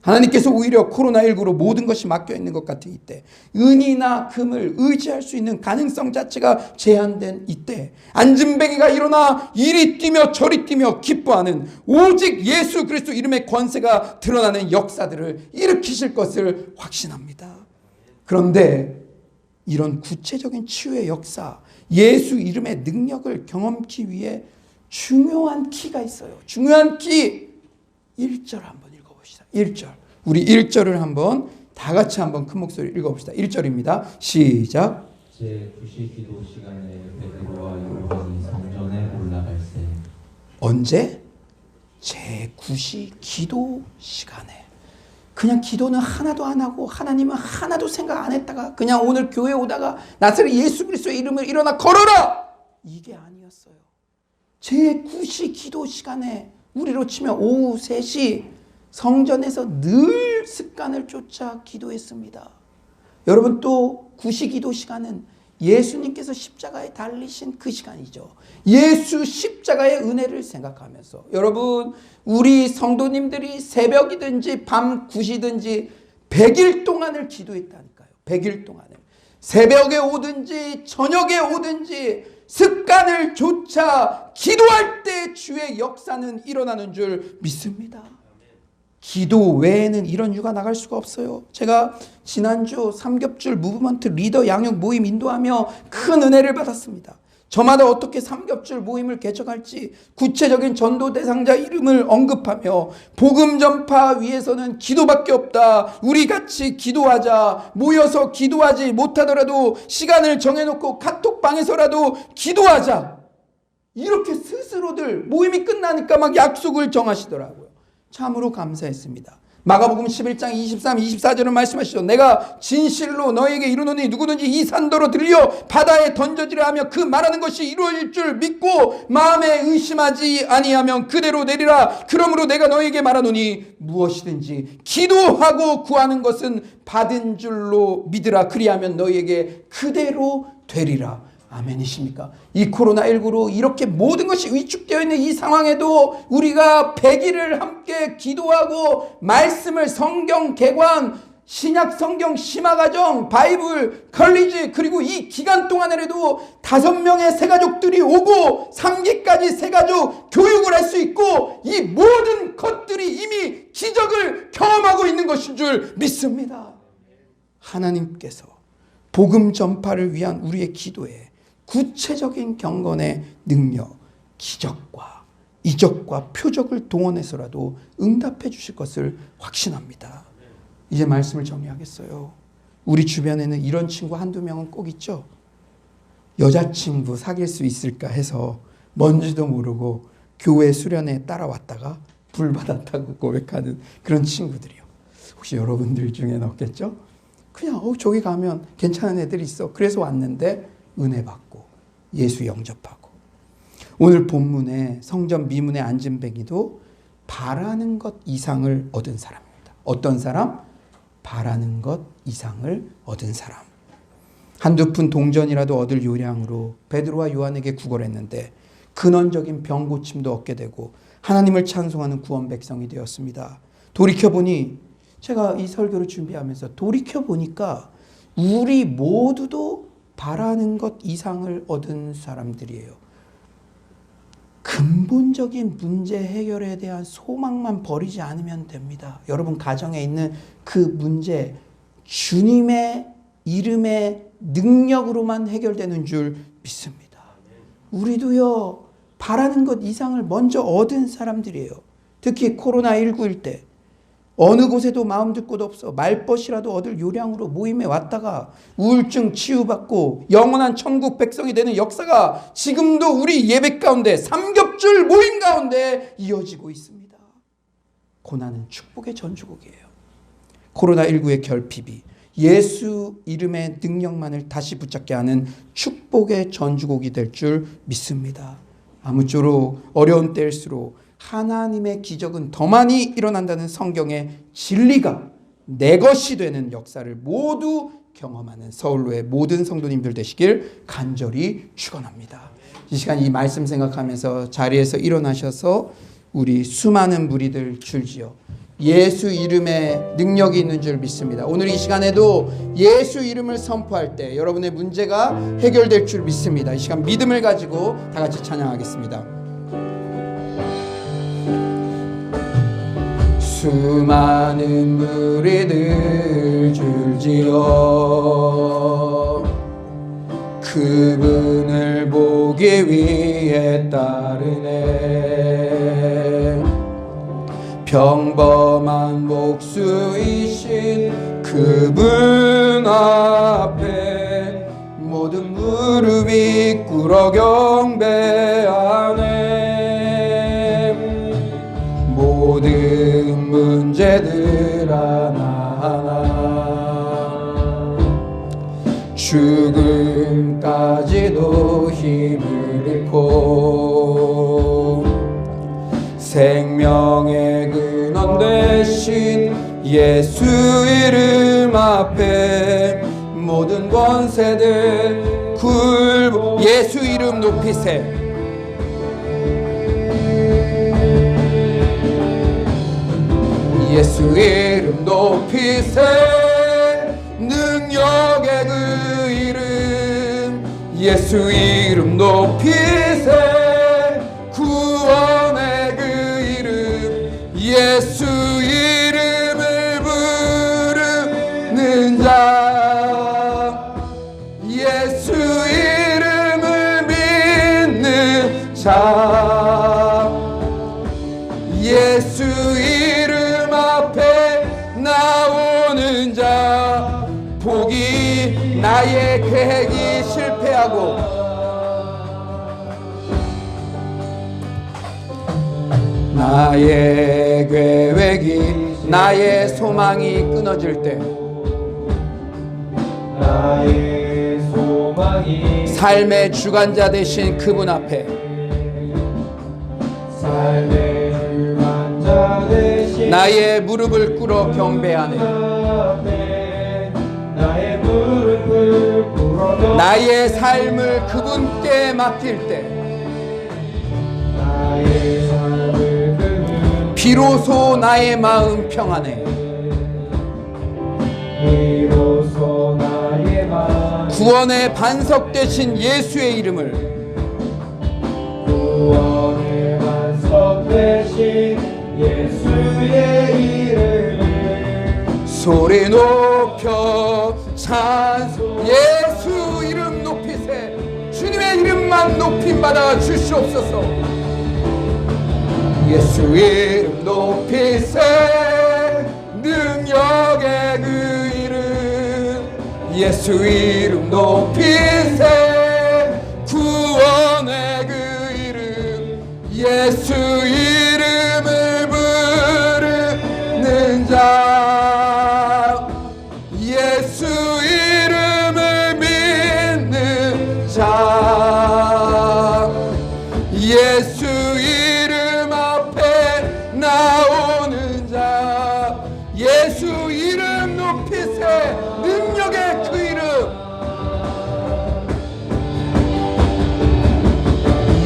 하나님께서 오히려 코로나19로 모든 것이 막혀있는 것 같은 이때 은이나 금을 의지할 수 있는 가능성 자체가 제한된 이때 안진뱅이가 일어나 이리 뛰며 저리 뛰며 기뻐하는 오직 예수 그리스도 이름의 권세가 드러나는 역사들을 일으키실 것을 확신합니다. 그런데 이런 구체적인 치유의 역사 예수 이름의 능력을 경험하기 위해 중요한 키가 있어요. 중요한 키 1절 한번 읽어봅시다. 1절 우리 1절을 한번 다 같이 한번 큰 목소리로 읽어봅시다. 1절입니다. 시작. 제9시 기도 시간에 베드로와 요한이 성전에 올라갈세. 언제? 제9시 기도 시간에. 그냥 기도는 하나도 안 하고 하나님은 하나도 생각 안 했다가 그냥 오늘 교회 오다가 나사렛 예수 그리스도의 이름을 일어나 걸어라 이게 아니었어요. 제9시 기도 시간에 우리로 치면 오후 3시 성전에서 늘 습관을 쫓아 기도했습니다. 여러분 또 9시 기도 시간은 예수님께서 십자가에 달리신 그 시간이죠. 예수 십자가의 은혜를 생각하면서 여러분 우리 성도님들이 새벽이든지 밤 9시든지 100일 동안을 기도했다니까요. 100일 동안을 새벽에 오든지 저녁에 오든지 습관을 쫓아 기도할 때 주의 역사는 일어나는 줄 믿습니다. 기도 외에는 이런 유가 나갈 수가 없어요. 제가 지난주 삼겹줄 무브먼트 리더 양육 모임 인도하며 큰 은혜를 받았습니다. 저마다 어떻게 삼겹줄 모임을 개척할지 구체적인 전도 대상자 이름을 언급하며 복음 전파 위해서는 기도밖에 없다. 우리 같이 기도하자. 모여서 기도하지 못하더라도 시간을 정해놓고 카톡방에서라도 기도하자. 이렇게 스스로들 모임이 끝나니까 막 약속을 정하시더라고요. 참으로 감사했습니다. 마가복음 11장 23, 24절은 말씀하시죠. 내가 진실로 너에게 이르노니 누구든지 이 산도로 들려 바다에 던져지라 하며 그 말하는 것이 이루어질 줄 믿고 마음에 의심하지 아니하면 그대로 내리라. 그러므로 내가 너에게 말하노니 무엇이든지 기도하고 구하는 것은 받은 줄로 믿으라. 그리하면 너에게 그대로 되리라. 아멘이십니까? 이 코로나19로 이렇게 모든 것이 위축되어 있는 이 상황에도 우리가 100일을 함께 기도하고 말씀을 성경 개관, 신약 성경 심화과정, 바이블 컬리지, 그리고 이 기간 동안에라도 5명의 새가족들이 오고 3기까지 새가족 교육을 할 수 있고 이 모든 것들이 이미 기적을 경험하고 있는 것인 줄 믿습니다. 하나님께서 복음 전파를 위한 우리의 기도에 구체적인 경건의 능력, 기적과 이적과 표적을 동원해서라도 응답해 주실 것을 확신합니다. 이제 말씀을 정리하겠어요. 우리 주변에는 이런 친구 한두 명은 꼭 있죠. 여자친구 사귈 수 있을까 해서 뭔지도 모르고 교회 수련회 따라왔다가 불받았다고 고백하는 그런 친구들이요. 혹시 여러분들 중에는 없겠죠? 그냥 저기 가면 괜찮은 애들이 있어. 그래서 왔는데 은혜 받고 예수 영접하고. 오늘 본문에 성전 미문의 안진뱅이도 바라는 것 이상을 얻은 사람입니다. 어떤 사람? 바라는 것 이상을 얻은 사람. 한두 푼 동전이라도 얻을 요량으로 베드로와 요한에게 구걸했는데 근원적인 병 고침도 얻게 되고 하나님을 찬송하는 구원 백성이 되었습니다. 돌이켜보니, 제가 이 설교를 준비하면서 돌이켜보니까 우리 모두도 바라는 것 이상을 얻은 사람들이에요. 근본적인 문제 해결에 대한 소망만 버리지 않으면 됩니다. 여러분 가정에 있는 그 문제, 주님의 이름의 능력으로만 해결되는 줄 믿습니다. 우리도요, 바라는 것 이상을 먼저 얻은 사람들이에요. 특히 코로나19일 때 어느 곳에도 마음 둘 곳 없어 말벗이라도 얻을 요량으로 모임에 왔다가 우울증 치유받고 영원한 천국 백성이 되는 역사가 지금도 우리 예배 가운데 삼겹줄 모임 가운데 이어지고 있습니다. 고난은 축복의 전주곡이에요. 코로나19의 결핍이 예수 이름의 능력만을 다시 붙잡게 하는 축복의 전주곡이 될 줄 믿습니다. 아무쪼록 어려운 때일수록 하나님의 기적은 더 많이 일어난다는 성경의 진리가 내 것이 되는 역사를 모두 경험하는 서울로의 모든 성도님들 되시길 간절히 축원합니다. 이 시간 이 말씀 생각하면서 자리에서 일어나셔서 우리 수많은 무리들 줄지어 예수 이름에 능력이 있는 줄 믿습니다. 오늘 이 시간에도 예수 이름을 선포할 때 여러분의 문제가 해결될 줄 믿습니다. 이 시간 믿음을 가지고 다 같이 찬양하겠습니다. 수많은 무리들 줄지어 그분을 보기 위해 따르네. 평범한 목수이신 그분 앞에 모든 무릎이 꿇어 경배하네. 모든 문제들 하나하나 죽음까지도 힘을 잃고 생명의 근원 되신 예수 이름 앞에 모든 권세들 굴복. 예수 이름 높이세. 예수 이름 높이세. 능력의 그 이름 예수 이름 높이세. 구원의 그 이름 예수 이름 예수 이름을 믿는 자, 예수 이름 앞에 나오는 자, 복이 나의 계획이 실패하고 나의 계획이 나의 소망이 끊어질 때 나의 소망이 삶의 주관자 되신 그분 앞에 삶의 주관자 되신 나의 무릎을 꿇어 경배하네. 앞에 나의 무릎을 꿇어 나의 삶을 그분께 맡길 때 나의 삶을 그분 비로소 나의 마음 평안해. 비로소 나의 마음 구원의 반석 되신 예수의 이름을 구원의 반석 되신 예수의 이름을 소리 높여 찬송. 예수 이름 높이세. 주님의 이름만 높임받아 주시옵소서. 예수 이름 높이세. 능력의 그 이름 예수 이름 높이세. 구원의 그 이름 예수 이름을 부르는 자, 예수 이름을 믿는 자, 예수 이름 앞에 나오는 자, 예수 이름 높이세. 능력의 그 이름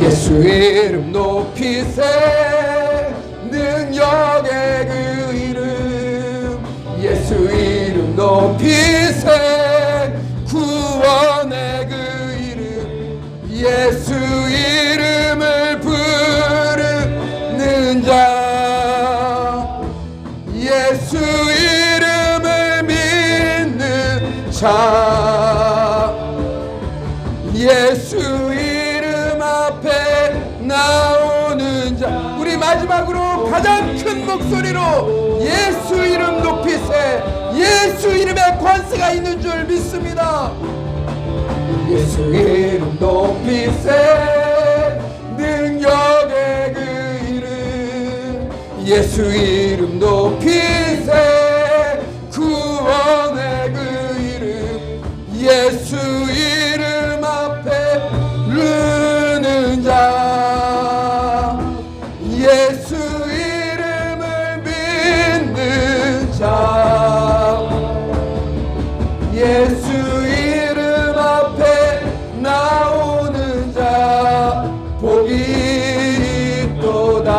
예수 이름 높이세. 능력의 그 이름 예수 이름 높이세. 구원의 그 이름 예수 이름을 부르는 자, 예수 이름을 믿는 자, 예수 이름 앞에 나오는 자. 우리 마지막으로 가장 큰 목소리로 예수 이름 높이세. 예수 이름에 권세가 있는 줄 믿습니다. 예수 이름 높이세. 능력의 그 이름 예수 이름 높이세. 구원의 그 이름 예수 이름 앞에 부르는 자, 예수 이름을 믿는 자, 예수 이름 앞에 나오는 자, 복이 있도다.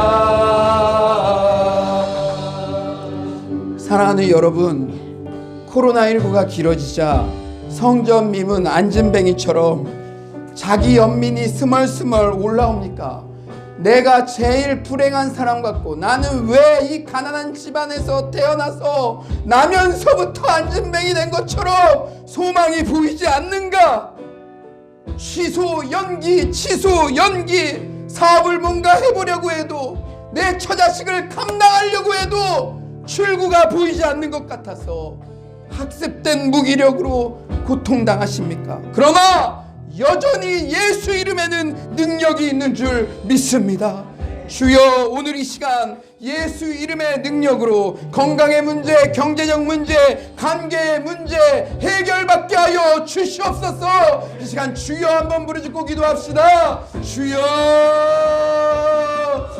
사랑하는 여러분, 코로나19가 길어지자 성전 미문 안진뱅이처럼 자기 연민이 스멀스멀 올라옵니까? 내가 제일 불행한 사람 같고, 나는 왜 이 가난한 집안에서 태어나서 나면서부터 안진뱅이 된 것처럼 소망이 보이지 않는가? 취소 연기 사업을 뭔가 해보려고 해도, 내 처자식을 감당하려고 해도 출구가 보이지 않는 것 같아서 학습된 무기력으로 고통당하십니까? 그러나 여전히 예수 이름에는 능력이 있는 줄 믿습니다. 주여, 오늘 이 시간 예수 이름의 능력으로 건강의 문제, 경제적 문제, 관계의 문제 해결받게 하여 주시옵소서. 이 시간 주여 한번 부르짖고 기도합시다. 주여.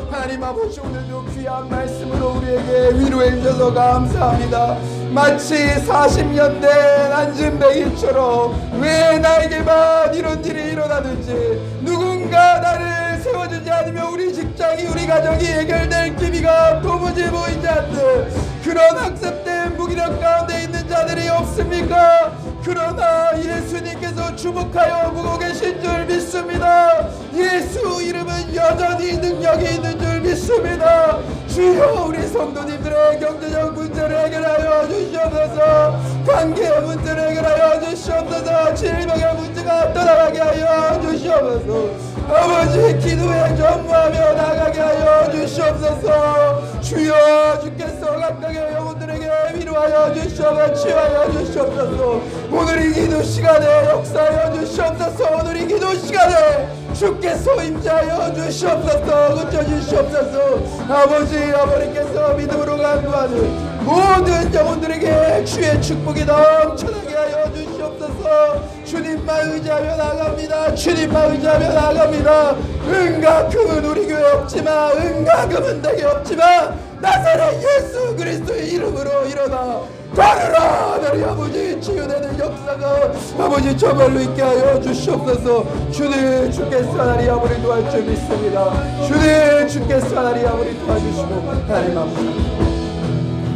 하나님 아버지, 오늘도 귀한 말씀으로 우리에게 위로해 주셔서 감사합니다. 마치 40년 된 안진뱅이처럼 왜 나에게만 이런 일이 일어나는지, 누군가 나를 세워주지 않으면 우리 직장이, 우리 가정이 해결될 기미가 도무지 보이지 않는 그런 학습된 하나님 무기력 가운데 있는 자들이 없습니까? 그러나 예수님께서 주목하여 보고 계신 줄 믿습니다. 예수 이름은 여전히 능력이 있는 줄 믿습니다. 주여 우리 성도님들의 경제적 문제를 해결하여 주시옵소서. 관계의 문제를 해결하여 주시옵소서. 질병의 문제가 떠나가게 하여 주시옵소서. 아버지 기도에 전무하며 나가게 하여 주시옵소서. 주여 주께서 각각의 영혼들에게 위로하여 주시옵소서. 치유하여 주시옵소서. 오늘 이 기도 시간에 역사하여 주시옵소서. 오늘 이 기도 시간에 주께서 임재하여 주시옵소서. 고쳐주시옵소서. 아버지께서 믿음으로 간구하는 모든 영혼들에게 주의 축복이 넘쳐나게 하여 주시옵소서. 주님만 의지하며 나갑니다. 주님만 의지하며 나갑니다. 은과 금은 우리 교회 없지만, 은과 금은 내게 없지만, 나사렛 예수 그리스도의 이름으로 일어나 걸으라. 나리 아버지 치유되는 역사가 아버지 저발로 있게 하여 주시옵소서. 주님 주께서 하나님 아버지 도와줄 줄 믿습니다. 주님 주께서 하나님 아버지 도와주시고 하나님 아버지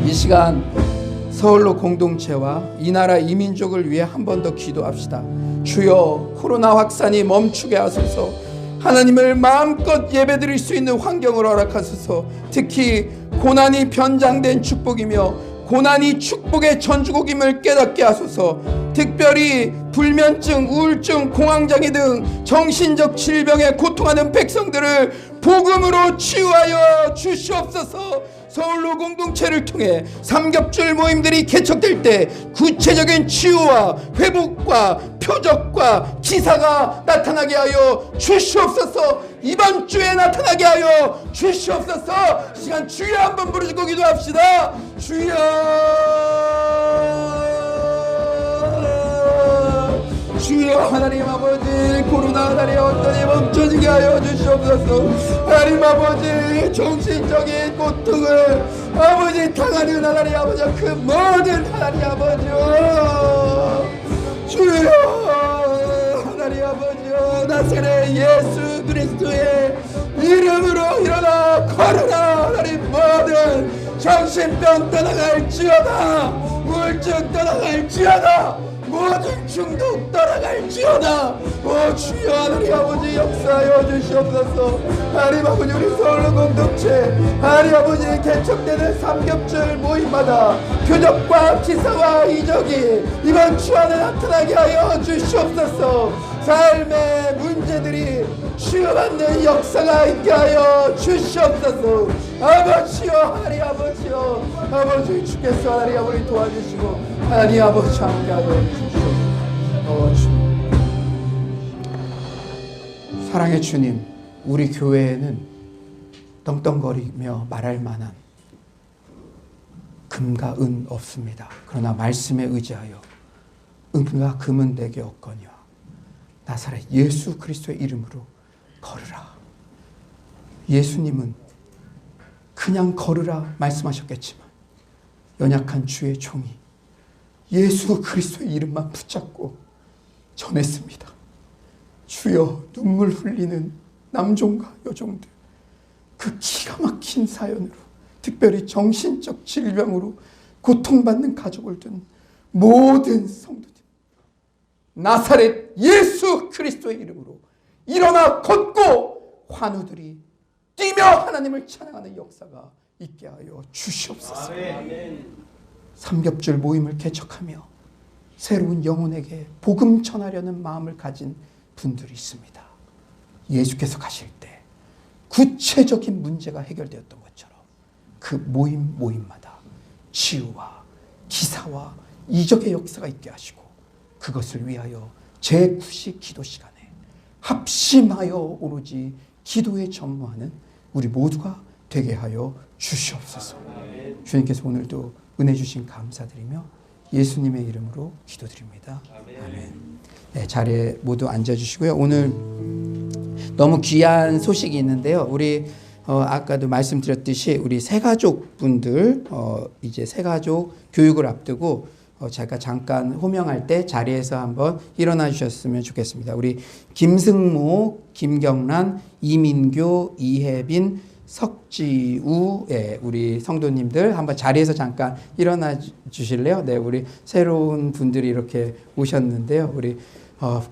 이 시간 서울로 공동체와 이 나라 이 민족을 위해 한 번 더 기도합시다. 주여 코로나 확산이 멈추게 하소서. 하나님을 마음껏 예배드릴 수 있는 환경을 허락하소서. 특히 고난이 변장된 축복이며 고난이 축복의 전주곡임을 깨닫게 하소서. 특별히 불면증, 우울증, 공황장애 등 정신적 질병에 고통하는 백성들을 복음으로 치유하여 주시옵소서. 서울로 공동체를 통해 삼겹줄 모임들이 개척될 때 구체적인 치유와 회복과 표적과 기사가 나타나게 하여 주시옵소서. 이번 주에 나타나게 하여 주시옵소서. 시간 주여 한번 부르짖고 기도합시다. 주여 주여 하나님 아버지 코로나 하나님 완전히 멈춰지게 하여 주시옵소서. 하나님 아버지 정신적인 고통을 아버지 당하는 하나님 아버지 그 모든 하나님 아버지 주여 하나님 아버지 나사렛 예수 그리스도의 이름으로 일어나 걸어라. 하나님 모든 정신병 떠나갈지어다. 우울증 떠나갈지어다. 모든 중독 떠나갈지어다. 오 주여 하나님 아버지 역사하여 주시옵소서. 하나님 아버지 우리 서울로 공동체 하나님 아버지 개척되는 삼겹줄 모임마다 표적과 기사와 이적이 이번 주 안에 나타나게 하여 주시옵소서. 삶의 문제들이 치유받는 역사가 있게 하여 주시옵소서. 아버지여 하나님 아버지여 아버지 주께서 하나님 아버지 도와주시고 하나님 아버지 함께하여 주시옵소서. 주님 사랑의 주님, 우리 교회에는 떵떵거리며 말할 만한 금과 은 없습니다. 그러나 말씀에 의지하여 은과 금은 내게 없거니와 나사렛 예수 그리스도의 이름으로 걸으라. 예수님은 그냥 걸으라 말씀하셨겠지만 연약한 주의 종이 예수 그리스도의 이름만 붙잡고 전했습니다. 주여 눈물 흘리는 남종과 여종들 그 기가 막힌 사연으로 특별히 정신적 질병으로 고통받는 가족을 둔 모든 성도들 나사렛 예수 그리스도의 이름으로 일어나 걷고 환우들이 뛰며 하나님을 찬양하는 역사가 있게 하여 주시옵소서. 삼겹줄 모임을 개척하며 새로운 영혼에게 복음 전하려는 마음을 가진 분들이 있습니다. 예수께서 가실 때 구체적인 문제가 해결되었던 것처럼 그 모임마다 치유와 기사와 이적의 역사가 있게 하시고 그것을 위하여 제9시 기도 시간에 합심하여 오로지 기도에 전무하는 우리 모두가 되게 하여 주시옵소서. 주님께서 오늘도 은혜 주신 감사드리며 예수님의 이름으로 기도드립니다. 아멘. 네, 자리에 모두 앉아주시고요. 오늘 너무 귀한 소식이 있는데요. 우리 아까도 말씀드렸듯이 우리 새가족 분들 이제 새가족 교육을 앞두고 제가 잠깐 호명할 때 자리에서 한번 일어나 주셨으면 좋겠습니다. 우리 김승모, 김경란, 이민교, 이혜빈, 석지우 우리 성도님들 한번 자리에서 잠깐 일어나 주실래요? 네, 우리 새로운 분들이 이렇게 오셨는데요. 우리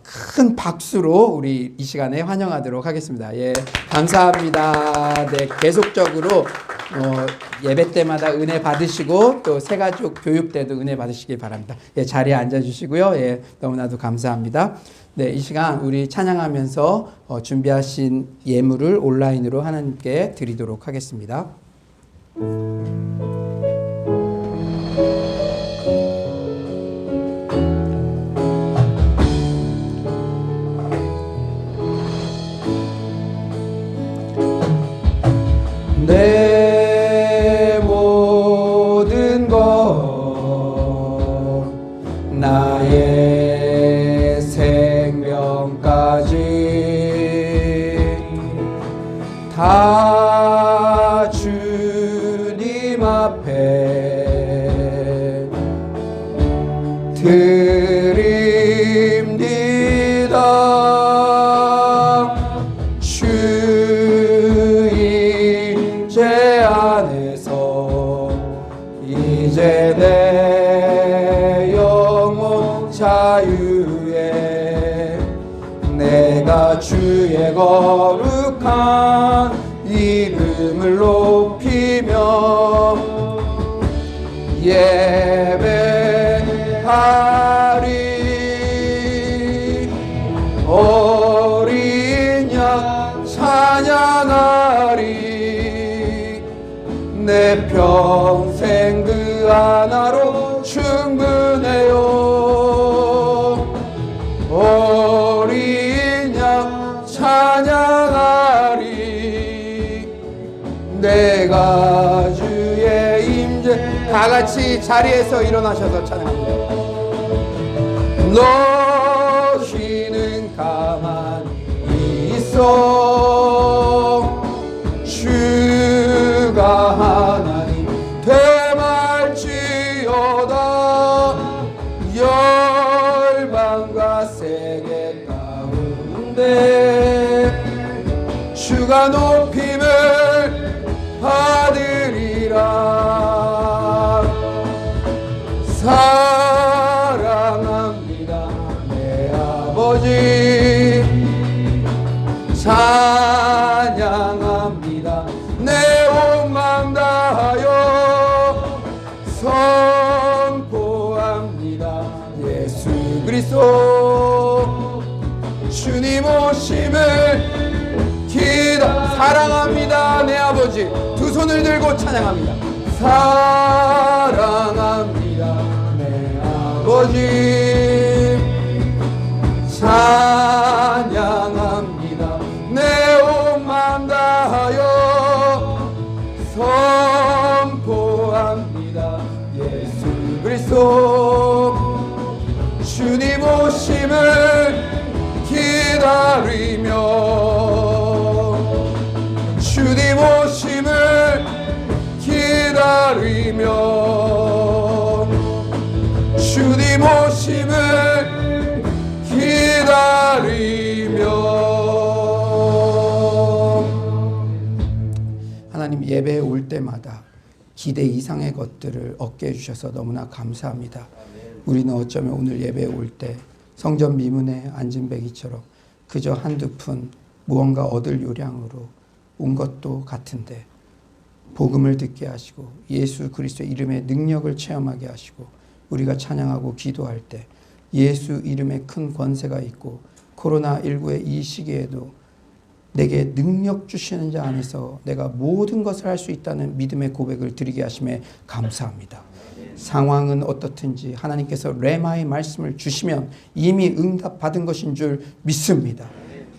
큰 박수로 우리 이 시간에 환영하도록 하겠습니다. 예, 감사합니다. 네, 계속적으로 예배 때마다 은혜 받으시고 또 새가족 교육 때도 은혜 받으시길 바랍니다. 예, 자리에 앉아 주시고요. 예, 너무나도 감사합니다. 네, 이 시간 우리 찬양하면서 준비하신 예물을 온라인으로 하나님께 드리도록 하겠습니다. 내 모든 것 나의 생명까지 다 주님 앞에 드립니다. 주 임재 안에서 이제 내 영혼 자유에 내가 주의 거룩한 이름을 높이며 예배하리. 어린 양 찬양하리. 내 평생 그 하나로 충분해요. 어린 양 찬양하리. 내가 주의 임재. 다 같이 자리에서 일어나셔서 찬양합니다. 너희는 가만히 있어. 주가 하나님 되말지어다. 열방과 세계 가운데 주가 높임을 받으리라. 사랑합니다 내 아버지. 찬양합니다 내 온 마음 다하여. 선포합니다 예수 그리스도. 주님 오심을 사랑합니다 내 아버지. 두 손을 들고 찬양합니다. 사랑합니다 내 아버지. 찬양합니다 내 온 마음 다하여. 선포합니다 예수 그리스도. 주님 오심을 기다리며. 주님 오심을 기다리며. 주님 오심을 기다리며. 하나님, 예배에 올 때마다 기대 이상의 것들을 얻게 해주셔서 너무나 감사합니다. 우리는 어쩌면 오늘 예배에 올 때 성전 미문에 앉은 배기처럼 그저 한두 푼 무언가 얻을 요량으로 온 것도 같은데, 복음을 듣게 하시고 예수 그리스도의 이름의 능력을 체험하게 하시고 우리가 찬양하고 기도할 때 예수 이름에 큰 권세가 있고 코로나19의 이 시기에도 내게 능력 주시는 자 안에서 내가 모든 것을 할 수 있다는 믿음의 고백을 드리게 하심에 감사합니다. 상황은 어떻든지 하나님께서 레마의 말씀을 주시면 이미 응답받은 것인 줄 믿습니다.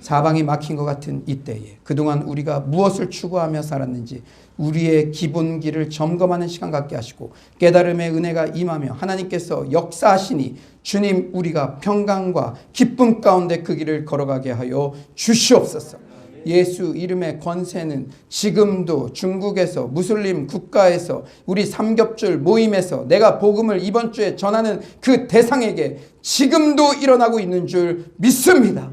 사방이 막힌 것 같은 이때에 그동안 우리가 무엇을 추구하며 살았는지 우리의 기본기를 점검하는 시간 갖게 하시고 깨달음의 은혜가 임하며 하나님께서 역사하시니 주님, 우리가 평강과 기쁨 가운데 그 길을 걸어가게 하여 주시옵소서. 예수 이름의 권세는 지금도 중국에서 무슬림 국가에서 우리 삼겹줄 모임에서 내가 복음을 이번 주에 전하는 그 대상에게 지금도 일어나고 있는 줄 믿습니다.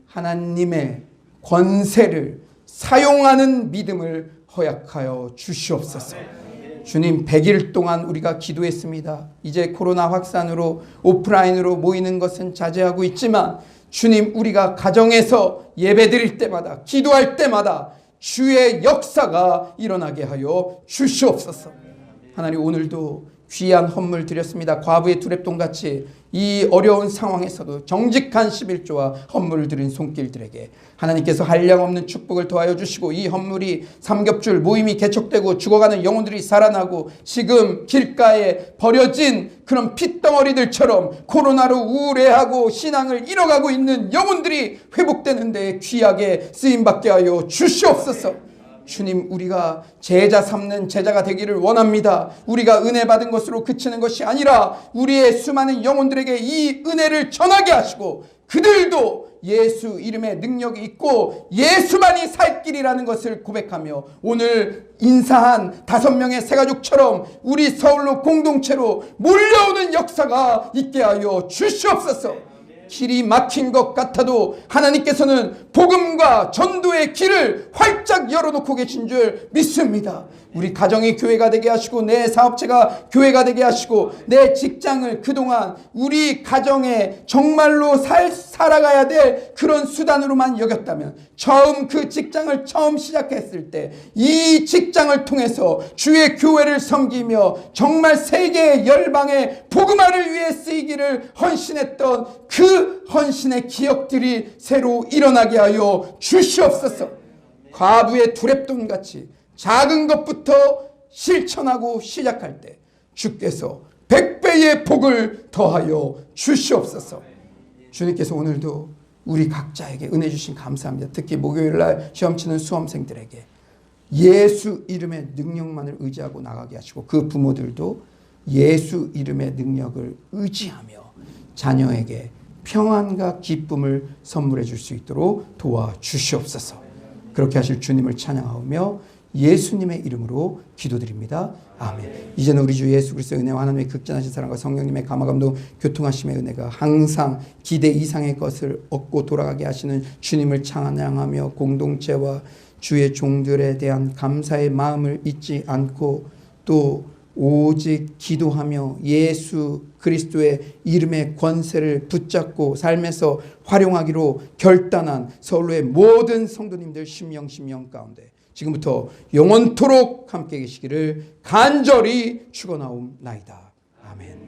하나님의 권세를 사용하는 믿음을 허락하여 주시옵소서. 주님, 100일 동안 우리가 기도했습니다. 이제 코로나 확산으로 오프라인으로 모이는 것은 자제하고 있지만 주님, 우리가 가정에서 예배드릴 때마다 기도할 때마다 주의 역사가 일어나게 하여 주시옵소서. 하나님, 오늘도 귀한 헌물 드렸습니다. 과부의 두랩돈같이 이 어려운 상황에서도 정직한 11조와 헌물을 드린 손길들에게 하나님께서 한량없는 축복을 더하여 주시고, 이 헌물이 삼겹줄 모임이 개척되고 죽어가는 영혼들이 살아나고 지금 길가에 버려진 그런 핏덩어리들처럼 코로나로 우울해하고 신앙을 잃어가고 있는 영혼들이 회복되는 데 귀하게 쓰임받게 하여 주시옵소서. 주님, 우리가 제자 삼는 제자가 되기를 원합니다. 우리가 은혜 받은 것으로 그치는 것이 아니라 우리의 수많은 영혼들에게 이 은혜를 전하게 하시고 그들도 예수 이름의 능력이 있고 예수만이 살 길이라는 것을 고백하며 오늘 인사한 5명의 새가족처럼 우리 서울로 공동체로 몰려오는 역사가 있게 하여 주시옵소서. 길이 막힌 것 같아도 하나님께서는 복음과 전도의 길을 활짝 열어놓고 계신 줄 믿습니다. 우리 가정이 교회가 되게 하시고 내 사업체가 교회가 되게 하시고 내 직장을 그동안 우리 가정에 정말로 살아가야 될 그런 수단으로만 여겼다면, 처음 그 직장을 처음 시작했을 때 이 직장을 통해서 주의 교회를 섬기며 정말 세계 열방의 복음화를 위해 쓰이기를 헌신했던 그 헌신의 기억들이 새로 일어나게 하여 주시옵소서. 과부의 두랩돈같이 작은 것부터 실천하고 시작할 때 주께서 100배의 복을 더하여 주시옵소서. 주님께서 오늘도 우리 각자에게 은혜 주신 감사합니다. 특히 목요일날 시험치는 수험생들에게 예수 이름의 능력만을 의지하고 나가게 하시고 그 부모들도 예수 이름의 능력을 의지하며 자녀에게 평안과 기쁨을 선물해 줄 수 있도록 도와주시옵소서. 그렇게 하실 주님을 찬양하며 예수님의 이름으로 기도드립니다. 아멘. 이제는 우리 주 예수 그리스도의 은혜와 하나님의 극진하신 사랑과 성령님의 감화감동 교통하심의 은혜가 항상 기대 이상의 것을 얻고 돌아가게 하시는 주님을 찬양하며 공동체와 주의 종들에 대한 감사의 마음을 잊지 않고 또 오직 기도하며 예수 그리스도의 이름의 권세를 붙잡고 삶에서 활용하기로 결단한 서울의 모든 성도님들 심령 가운데 지금부터 영원토록 함께 계시기를 간절히 축원하옵나이다. 아멘.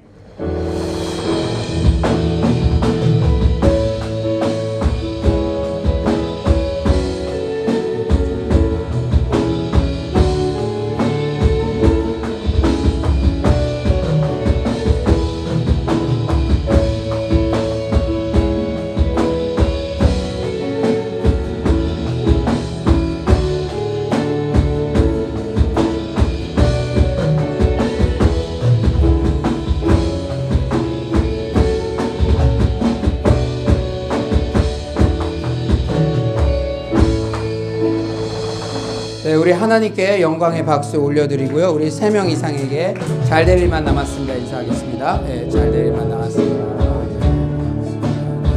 우리 하나님께 영광의 박수 올려드리고요. 우리 3명 이상에게 잘 될 일만 남았습니다. 인사하겠습니다. 잘 될 일만 남았습니다.